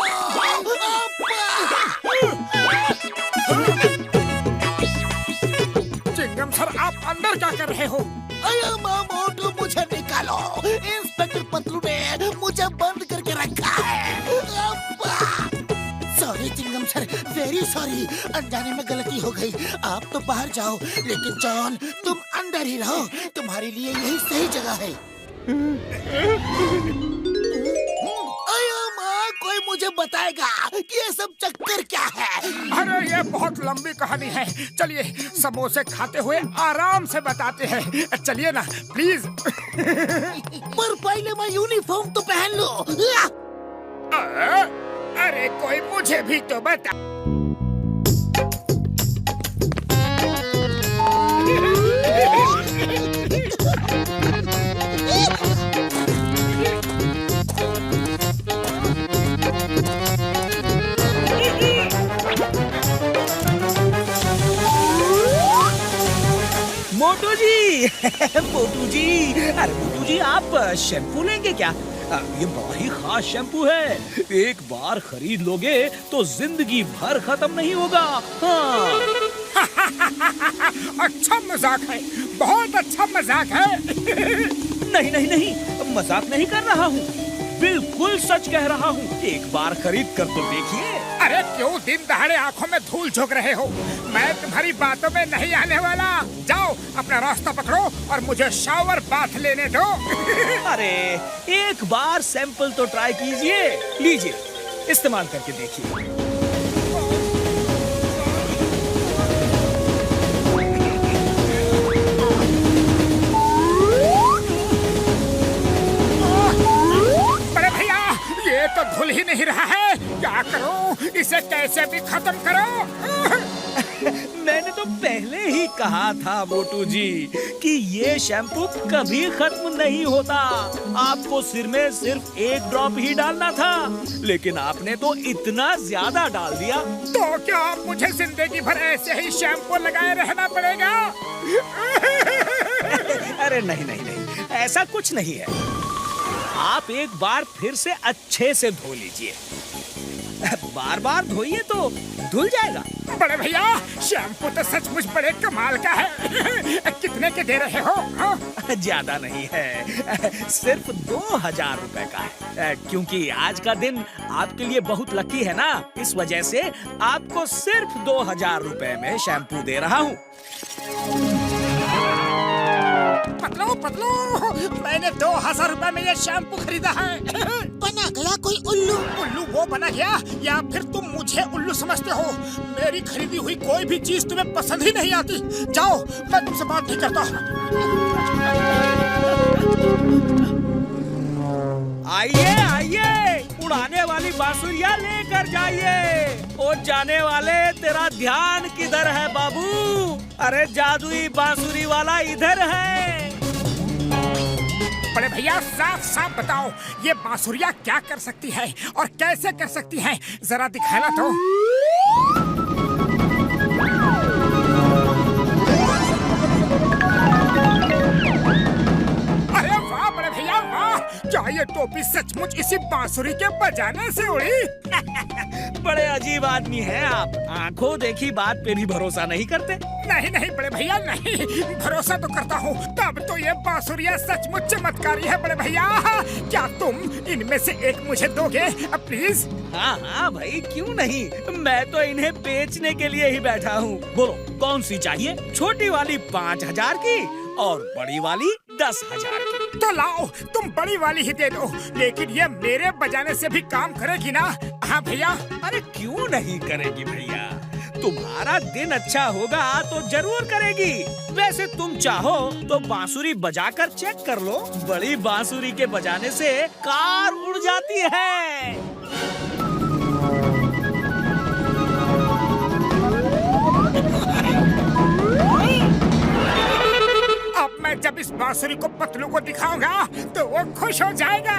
चिंगम सर, आप अंदर क्या कर रहे हो? अरे माँ मोटू, मुझे निकालो। इंस्पेक्टर पतलू ने मुझे बंद करके रखा है। Sorry Chingam sir, very sorry, अनजाने में गलती हो गई। आप तो बाहर जाओ, लेकिन जॉन तुम अंदर ही रहो, तुम्हारे लिए यही सही जगह है। अरे माँ, कोई मुझे बताएगा कि ये सब चक्कर क्या है? अरे ये बहुत लंबी कहानी है, चलिए समोसे खाते हुए आराम से बताते हैं। चलिए ना प्लीज। पर पहले मैं यूनिफॉर्म तो पहन लो। अरे कोई मुझे भी तो बता। मोटू जी मोटू जी, अरे मोटू जी, आप शैम्पू लेंगे क्या? ये बड़ा ही खास शैम्पू है, एक बार खरीद लोगे तो जिंदगी भर खत्म नहीं होगा। हाँ। अच्छा मजाक है, बहुत अच्छा मजाक है। नहीं नहीं नहीं, मजाक नहीं कर रहा हूँ, बिल्कुल सच कह रहा हूँ। एक बार खरीद कर तो देखिए। अरे क्यों दिन दहाड़े आंखों में धूल झोंक रहे हो? मैं तुम्हारी बातों में नहीं आने वाला। जाओ अपना रास्ता पकड़ो और मुझे शावर बाथ लेने दो। अरे एक बार सैंपल तो ट्राई कीजिए, लीजिए इस्तेमाल करके देखिए। इसे भी खत्म करो। मैंने तो पहले ही कहा था मोटू जी कि ये शैम्पू कभी खत्म नहीं होता। आपको सिर में सिर्फ एक ड्रॉप ही डालना था, लेकिन आपने तो इतना ज्यादा डाल दिया। तो क्या आप मुझे जिंदगी भर ऐसे ही शैम्पू लगाए रहना पड़ेगा? अरे नहीं नहीं नहीं, ऐसा कुछ नहीं है। आप एक बार फिर से अच्छे से धो लीजिए। बार बार धोइए तो धुल जाएगा। बड़े भैया, शैम्पू तो सचमुच बड़े कमाल का है। कितने के दे रहे हो? ज्यादा नहीं है, सिर्फ 2000 रुपए का है। क्योंकि आज का दिन आपके लिए बहुत लकी है ना, इस वजह से आपको सिर्फ 2000 रुपए में शैम्पू दे रहा हूँ। पतलू पतलू, मैंने 2000 रुपए में ये शैम्पू खरीदा है। बना गया कोई उल्लू? उल्लू वो बना गया या फिर तुम मुझे उल्लू समझते हो? मेरी खरीदी हुई कोई भी चीज तुम्हें पसंद ही नहीं आती। जाओ, मैं तुमसे बात नहीं करता। आइए आइए, उड़ाने वाली बांसुरियां लेकर जाइए। ओ जाने वाले, तेरा ध्यान किधर है बाबू? अरे जादुई बांसुरी वाला इधर है। बड़े भैया, साफ साफ बताओ, ये बांसुरियां क्या कर सकती है और कैसे कर सकती है? जरा दिखाना तो। अरे वाह बड़े भैया वाह! क्या ये टोपी सचमुच इसी बांसुरी के बजाने से उड़ी? बड़े अजीब आदमी हैं आप। आंखों देखी बात पे भी भरोसा नहीं करते। नहीं नहीं बड़े भैया नहीं, भरोसा तो करता हूँ। तब तो ये बांसुरियां सचमुच चमत्कारी है बड़े भैया। क्या तुम इनमें से एक मुझे दोगे प्लीज? हाँ हाँ भाई, क्यों नहीं। मैं तो इन्हें बेचने के लिए ही बैठा हूँ। बोलो कौन सी चाहिए? छोटी वाली 5000 की और बड़ी वाली 10,000 की। तो लाओ, तुम बड़ी वाली ही दे दो, लेकिन ये मेरे बजाने से भी काम करेगी ना? हाँ भैया। अरे क्यों नहीं करेगी भैया, तुम्हारा दिन अच्छा होगा तो जरूर करेगी। वैसे तुम चाहो तो बांसुरी बजाकर चेक कर लो। बड़ी बांसुरी के बजाने से कार उड़ जाती है। अब मैं जब इस बांसुरी को पतलू को दिखाऊंगा तो वो खुश हो जाएगा।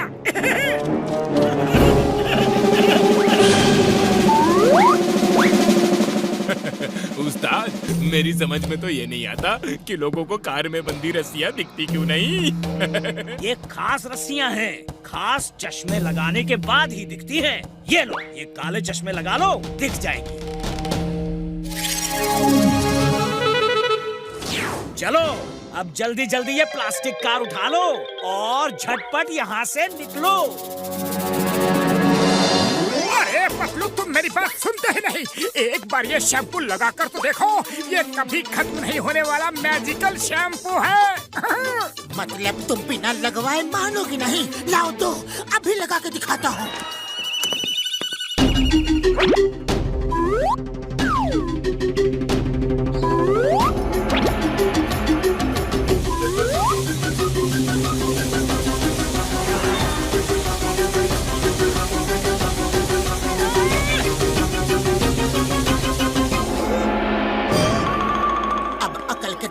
उस्ताद, मेरी समझ में तो ये नहीं आता कि लोगों को कार में बंदी रस्सियाँ दिखती क्यों नहीं। ये खास रस्सियाँ हैं, खास चश्मे लगाने के बाद ही दिखती हैं। ये लो, ये काले चश्मे लगा लो, दिख जाएंगी। चलो अब जल्दी जल्दी ये प्लास्टिक कार उठा लो और झटपट यहाँ से निकलो। अरे पतलू, तुम मेरी बात सुनते ही नहीं। एक बार ये शैम्पू लगा कर तो देखो, ये कभी खत्म नहीं होने वाला मैजिकल शैम्पू है। मतलब तुम बिना लगवाए मानोगी नहीं? लाओ तो अभी लगा के दिखाता हूँ।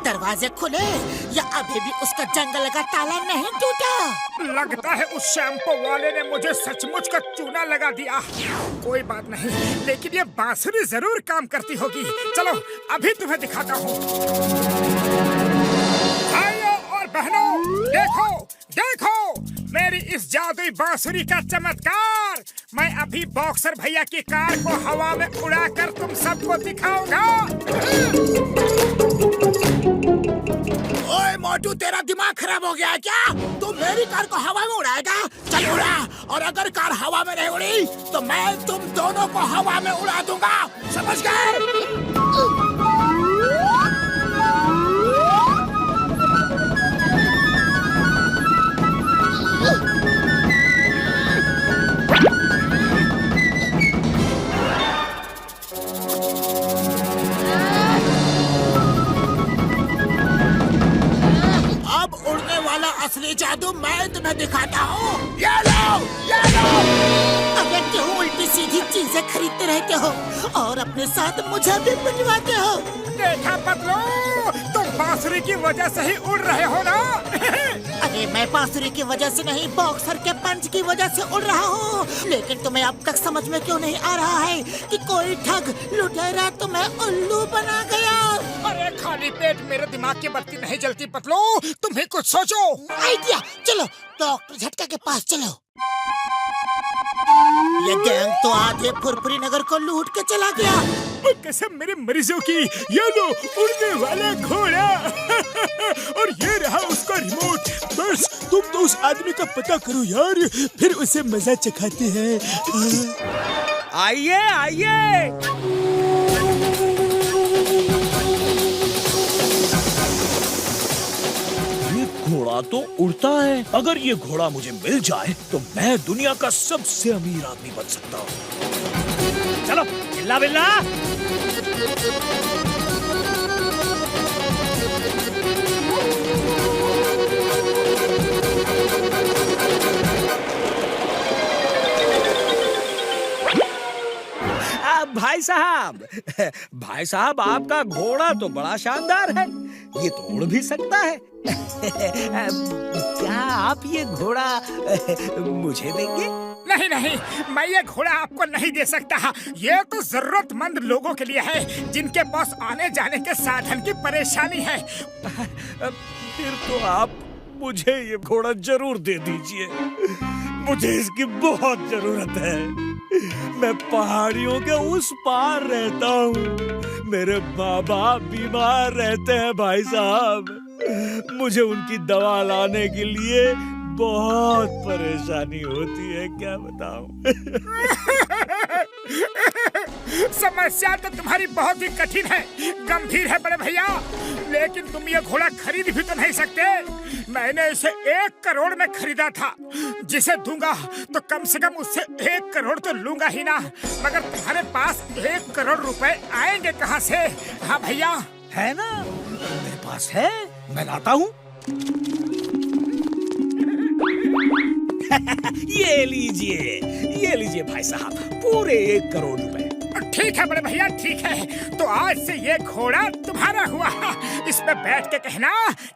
दरवाजे खुले या अभी भी उसका जंगल का ताला नहीं टूटा? लगता है उस शैम्पू वाले ने मुझे सचमुच का चूना लगा दिया। कोई बात नहीं, लेकिन ये बांसुरी जरूर काम करती होगी। चलो अभी तुम्हें दिखाता हूँ। भाइयों और बहनों, देखो देखो मेरी इस जादुई बांसुरी का चमत्कार। मैं अभी बॉक्सर भैया की कार को हवा में उड़ाकर तुम सबको दिखाऊंगा। ओए मोटू, तेरा दिमाग खराब हो गया है क्या? तू मेरी कार को हवा में उड़ाएगा? चल उड़ा, और अगर कार हवा में नहीं उड़ी तो मैं तुम दोनों को हवा में उड़ा दूंगा, समझ गए? वाला असली जादू मैं तुम्हें दिखाता हूँ। ये लो, ये लो। अगर क्यों उल्टी सीधी चीजें खरीदते रहते हो और अपने साथ मुझे भी बुलवाते हो? देखा पतलू, तुम बांसुरी की वजह से ही उड़ रहे हो ना? अरे मैं बांसुरी की वजह से नहीं, बॉक्सर के पंच की वजह से उड़ रहा हूँ। लेकिन तुम्हें अब तक समझ में क्यों नहीं आ रहा है कि कोई ठग लुटेरा तुम्हें उल्लू बना गया? अरे खाली पेट मेरे दिमाग की बत्ती नहीं जलती पतलू, तुम्हें कुछ सोचो। आइडिया, चलो डॉक्टर झटका के पास चलो। ये गैंग तो आधे फुरफुरी नगर को लूट के चला गया। कसम मेरे मरीजों की, ये लो उड़ने वाला घोड़ा और ये रहा उसका रिमोट। बस तुम तो उस आदमी का पता करो यार, फिर उसे मजा चखाते हैं। आइए आइए। घोड़ा तो उड़ता है। अगर ये घोड़ा मुझे मिल जाए तो मैं दुनिया का सबसे अमीर आदमी बन सकता हूँ। चलो बिल्ला बिल्ला। भाई साहब आपका घोड़ा तो बड़ा शानदार है, ये तो उड़ भी सकता है। क्या आप ये घोड़ा मुझे देंगे? नहीं नहीं, मैं ये घोड़ा आपको नहीं दे सकता। ये तो जरूरतमंद लोगों के लिए है जिनके पास आने जाने के साधन की परेशानी है। फिर तो आप मुझे ये घोड़ा जरूर दे दीजिए, मुझे इसकी बहुत जरूरत है। मैं पहाड़ियों के उस पार रहता हूँ, मेरे बाबा बीमार रहते हैं भाई साहब, मुझे उनकी दवा लाने के लिए बहुत परेशानी होती है, क्या बताऊं। समस्या तो तुम्हारी बहुत ही कठिन है, गंभीर है बड़े भैया, लेकिन तुम ये घोड़ा खरीद भी तो नहीं सकते। मैंने इसे 1 करोड़ में खरीदा था, जिसे दूंगा तो कम से कम उससे 1 करोड़ तो लूंगा ही ना, मगर तुम्हारे पास 1 करोड़ रुपए आएंगे कहाँ से? हाँ भैया है ना, मेरे पास है, मैं लाता हूँ। ये लीजिए भाई साहब, पूरे 1 करोड़ रुपए। ठीक है बड़े भैया, ठीक है, तो आज से ये घोड़ा तुम्हारा हुआ। इस पे बैठ के कहना,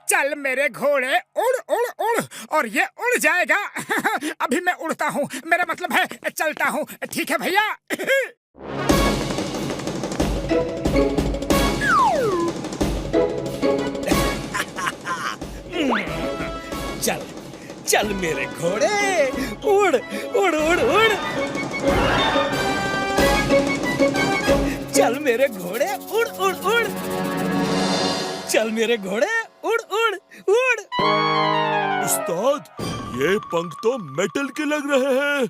चल मेरे घोड़े उड़ उड़ उड़, और ये उड़ जाएगा। अभी मैं उड़ता हूँ, मेरा मतलब है चलता हूँ। ठीक है भैया। चल चल मेरे घोड़े, उड़ उड़ उड़ उड़। चल मेरे घोड़े उड़ उड़ उड़। चल मेरे घोड़े उड़ उड़ उड़। उस्ताद, ये पंख तो मेटल के लग रहे हैं।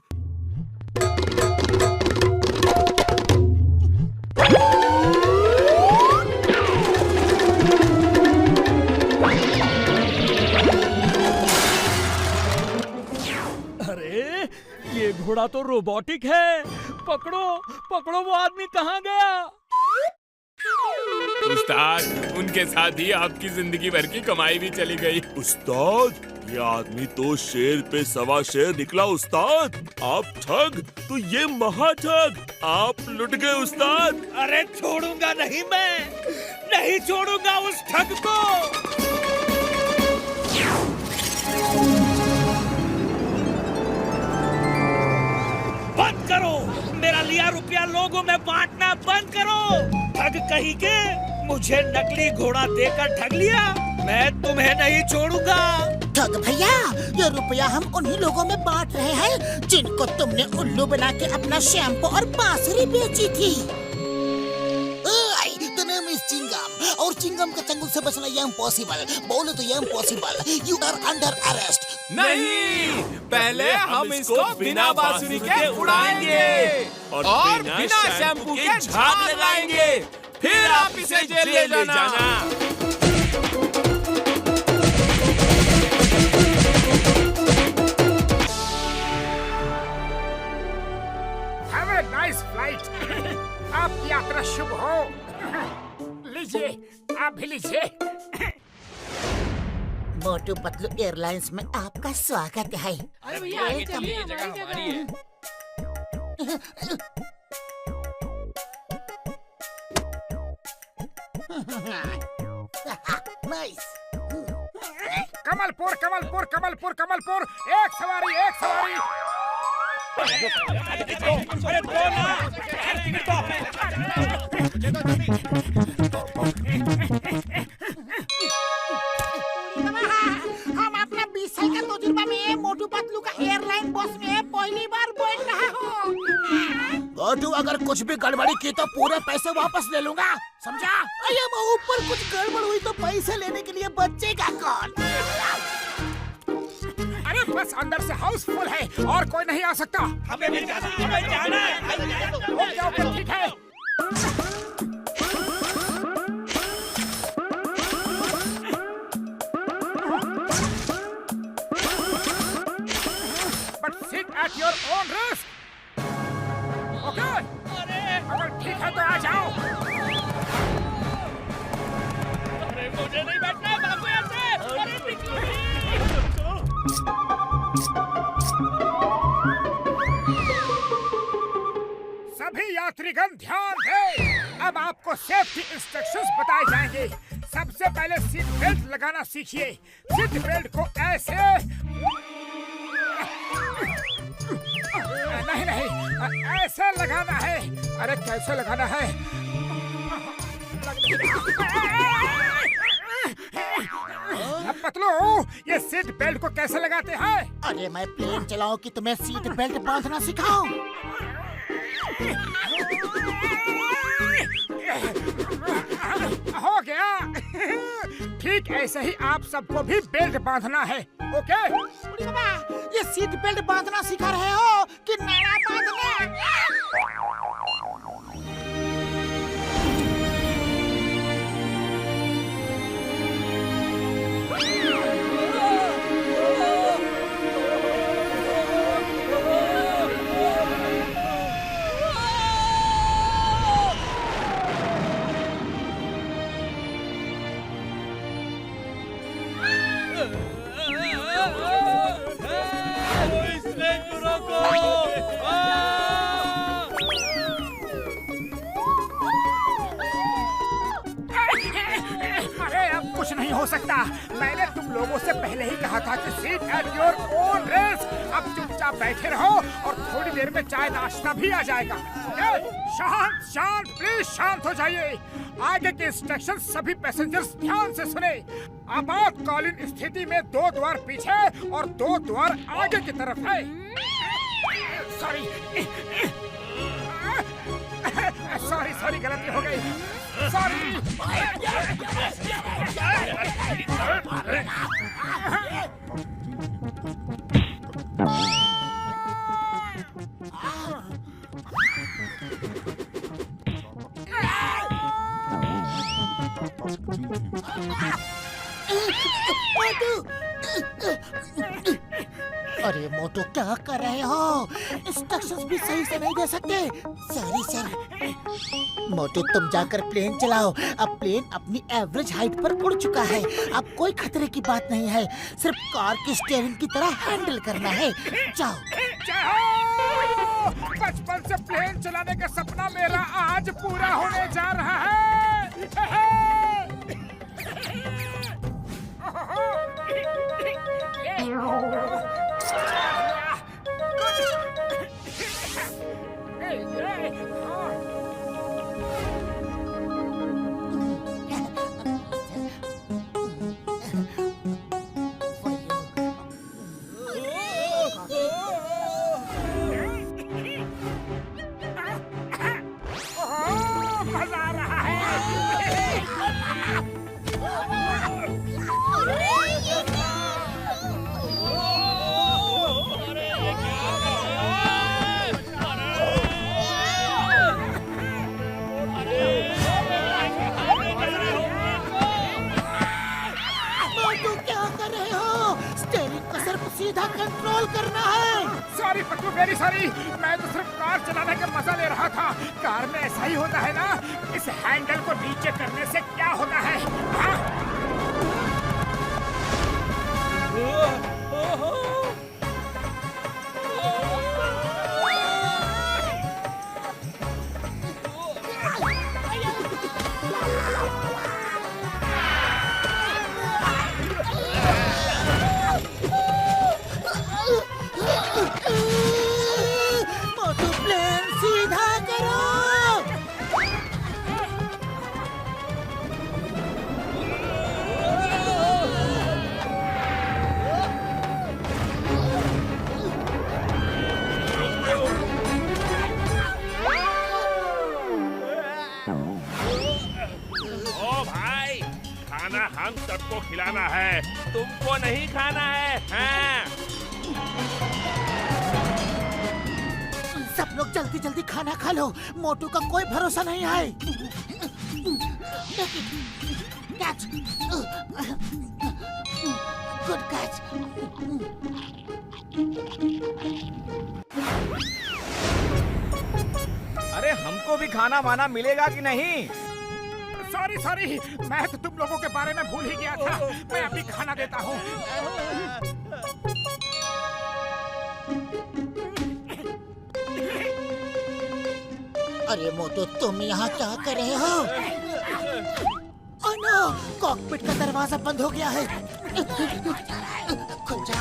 अरे ये घोड़ा तो रोबोटिक है, पकड़ो पकड़ो, वो आदमी कहाँ गया? उस्ताद, उनके साथ ही आपकी जिंदगी भर की कमाई भी चली गई। उस्ताद, ये आदमी तो शेर पे सवा शेर निकला। उस्ताद, आप ठग तो ये महा ठग, आप लुट गए उस्ताद। अरे छोड़ूंगा नहीं, मैं नहीं छोड़ूंगा उस ठग को। बंद करो, मेरा लिया रुपया लोगों में बांटना बंद करो। ठग कहीं के, मुझे नकली घोड़ा देकर ठग लिया, मैं तुम्हें नहीं छोड़ूंगा। ठग भैया, ये रुपया हम उन्हीं लोगों में बांट रहे हैं जिनको तुमने उल्लू बना के अपना शैम्पू और बांसुरी बेची थी। चिंगम, और चिंगम के चंगुल से बचना ये इम्पॉसिबल। बोलो तो ये impossible. You are under arrest. नहीं, पहले हम इसको बिना बांसुरी के उड़ाएंगे और बिना शैम्पू के झाग लगाएंगे, फिर आप इसे जेल ले जाना। Have a nice flight। आपकी यात्रा शुभ हो। लीजिए, आप भी लीजिए। मोटू पतलू एयरलाइंस में आपका स्वागत है। अरे भैया आगे चलिए, ये जगह हमारी है। नाइस। कमलपुर कमलपुर कमलपुर कमलपुर, एक सवारी एक सवारी। अरे दो ना, टिकट तो हम अपना 20 साल का तजुर्बा में मोटू पतलू का एयरलाइन बस में पहली बार बैठ रहा हूँ। मोटू अगर कुछ भी गड़बड़ी की तो पूरे पैसे वापस ले लूंगा, समझा? अरे ऊपर कुछ गड़बड़ हुई तो पैसे लेने के लिए बचेगा कौन? अरे बस अंदर से हाउसफुल है और कोई नहीं आ सकता। हमें भी जाना है। ओके ओके ठीक है। But sit at your own risk. Okay? अगर ठीक है तो आ जाओ। अरे मुझे नहीं बैठना है, भागो यहाँ से। अरे सभी यात्रीगण ध्यान दें। अब आपको सेफ्टी इंस्ट्रक्शंस बताए जाएंगे। सबसे पहले सीट बेल्ट लगाना सीखिए। सीट बेल्ट को ऐसे नहीं ऐसे लगाना है। अरे कैसे लगाना है? पतलू, ये सीट बेल्ट को कैसे लगाते हैं? अरे मैं प्लेन चलाऊं कि तुम्हें सीट बेल्ट बांधना सिखाऊं? हो गया। ठीक ऐसे ही आप सबको भी बेल्ट बांधना है। ओके? ये सीट बेल्ट बांधना सिखा रहे हो कि नया बांधना? कुछ नहीं हो सकता। मैंने तुम लोगों से पहले ही कहा था कि seat at your own risk. अब चुपचाप बैठे रहो और थोड़ी देर में चाय नाश्ता भी आ जाएगा। शांत शांत, प्लीज शांत हो जाइए। आगे के इंस्ट्रक्शन सभी पैसेंजर्स ध्यान से सुने। आपातकालीन स्थिति में 2 द्वार पीछे और 2 द्वार आगे की तरफ है। सॉरी सॉरी सॉरी, गलती हो गई। सॉरी। अरे मोटू क्या कर रहे हो? इंस्ट्रक्शंस भी सही से नहीं दे सकते। Sorry sir. मोटू तुम जाकर प्लेन चलाओ। अब प्लेन अपनी एवरेज हाइट पर उड़ चुका है। अब कोई खतरे की बात नहीं है। सिर्फ कार की स्टीयरिंग की तरह हैंडल करना है। जाओ। बचपन से प्लेन चलाने का सपना मेरा आज पूरा होने जा रहा है। मजा आ रहा है। सीधा कंट्रोल करना है। Sorry Pattu, very sorry. मैं तो सिर्फ कार चलाने का मजा ले रहा था। कार में ऐसा ही होता है ना। इस हैंडल को नीचे करने से क्या होता है? हाँ? मोटू प्लेन सीधा करो। ओ भाई, खाना हम सबको खिलाना है, तुमको नहीं खाना है, हाँ? सब लोग जल्दी जल्दी खाना खा लो, मोटू का कोई भरोसा नहीं है। Catch, good catch. अरे हमको भी खाना वाना मिलेगा कि नहीं? सॉरी सॉरी, मैं तो तुम लोगों के बारे में भूल ही गया था। मैं अभी खाना देता हूँ। अरे मोटू, तुम यहाँ क्या कर रहे हो? ओह नो, कॉकपिट का दरवाजा बंद हो गया है। खुल जा।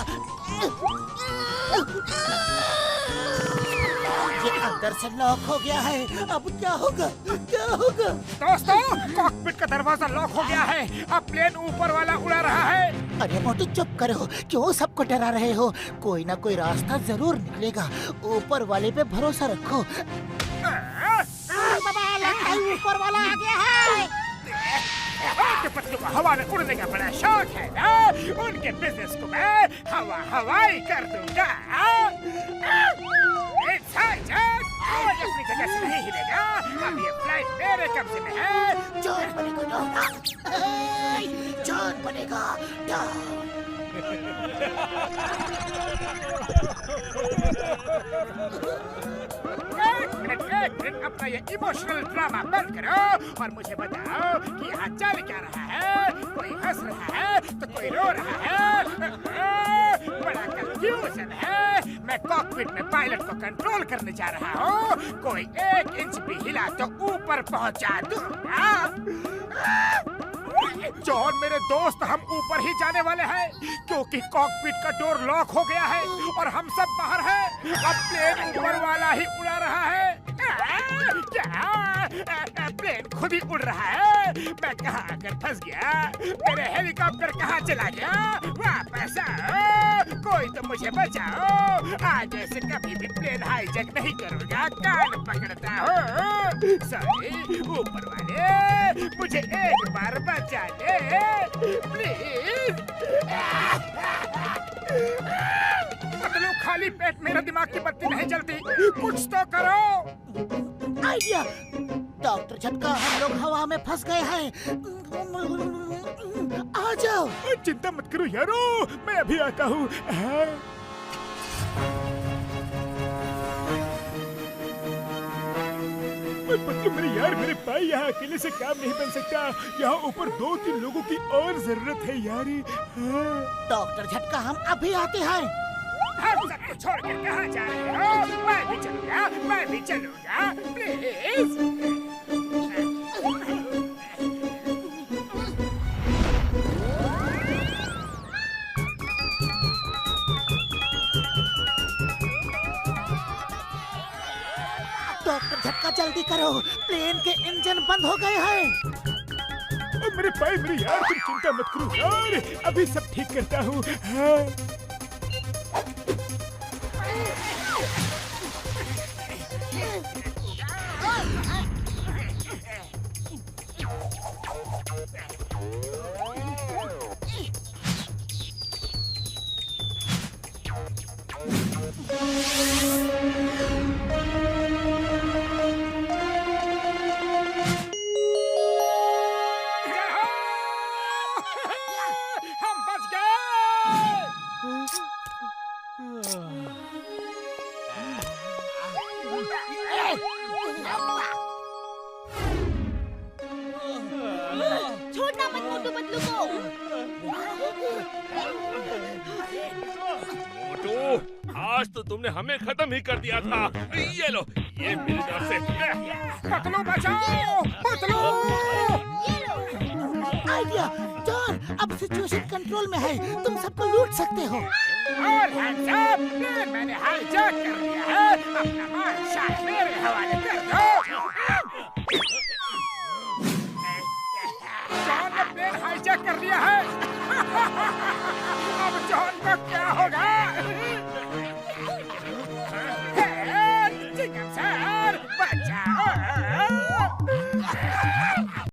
ये अंदर से लॉक हो गया है। अब क्या होगा? क्या होगा? दोस्तों, कॉकपिट का दरवाजा लॉक हो गया है। अब प्लेन ऊपर वाला उड़ा रहा है। अरे मोटू चुप करो, क्यों सबको डरा रहे हो? कोई ना कोई रास्ता जरूर निकलेगा। ऊपर वाले पे भरोसा रखो। ऊपर वाला आ गया है। पतलू को हवा में उड़ने का बड़ा शौक है ना? उनके बिजनेस को मैं हवाई कर दूंगा। अपनी जगह से नहीं हिलेगा। अब ये फ्लाइट मेरे कब्जे में है। जॉन बनेगा जॉन बनेगा। एक मिनट, अपना ये इमोशनल ड्रामा बंद करो और मुझे बताओ कि यहाँ चल क्या रहा है? कोई हंस रहा है तो कोई रो रहा है। बड़ा कंफ्यूजन है। मैं कॉकपिट में पायलट को कंट्रोल करने जा रहा हूँ। कोई 1 इंच भी हिला तो ऊपर पहुँचा दूंगा। जॉन मेरे दोस्त, हम ऊपर ही जाने वाले हैं क्योंकि कॉकपिट का डोर लॉक हो गया है और हम सब बाहर हैं। अब प्लेन ऊपर वाला ही उड़ा रहा है। क्या प्लेन खुद ही उड़ रहा है? मैं कहाँ आकर फंस गया? मेरे हेलीकॉप्टर कहाँ चला गया? वापस आओ, कोई तो मुझे बचाओ। आज ऐसे कभी भी प्लेन हाईजैक नहीं करूँगा। कान पकड़ता हूँ। सॉरी ऊपर वाले, मुझे एक बार बचा ले प्लीज। पतलू, खाली पेट मेरा दिमाग की बत्ती नहीं जलती। कुछ तो करो। आइडिया। डॉक्टर झटका, हम लोग हवा में फंस गए हैं। आ जाओ। चिंता मत करो यारो, मैं अभी आता हूँ। पतलू मेरे यार, मेरे भाई, यहाँ अकेले से काम नहीं बन सकता। यहाँ ऊपर 2-3 लोगों की और जरूरत है यारी। डॉक्टर झटका, हम अभी आते हैं। हम सबको छोड़कर कहाँ जा रहे हो? मैं भी चलूँगा, मैं भी चलूँगा, प्लीज। डॉक्टर झटका, जल्दी करो, प्लेन के इंजन बंद हो गए हैं। मेरे भाई, मेरे यार, तुम चिंता मत करो यार, अभी सब ठीक करता हूँ। छोड़ना मत मोटू पतलू को। मोटू, आज तो तुमने हमें खत्म ही कर दिया था। ये लो, ये मेरी तरफ से। पतलू बचाओ, पतलू। सिचुएशन कंट्रोल में है, तुम सबको लूट सकते हो। और हैंड्स अप, मैंने हाईजैक कर लिया है, अपना माल शायद मेरे हवाले कर दो।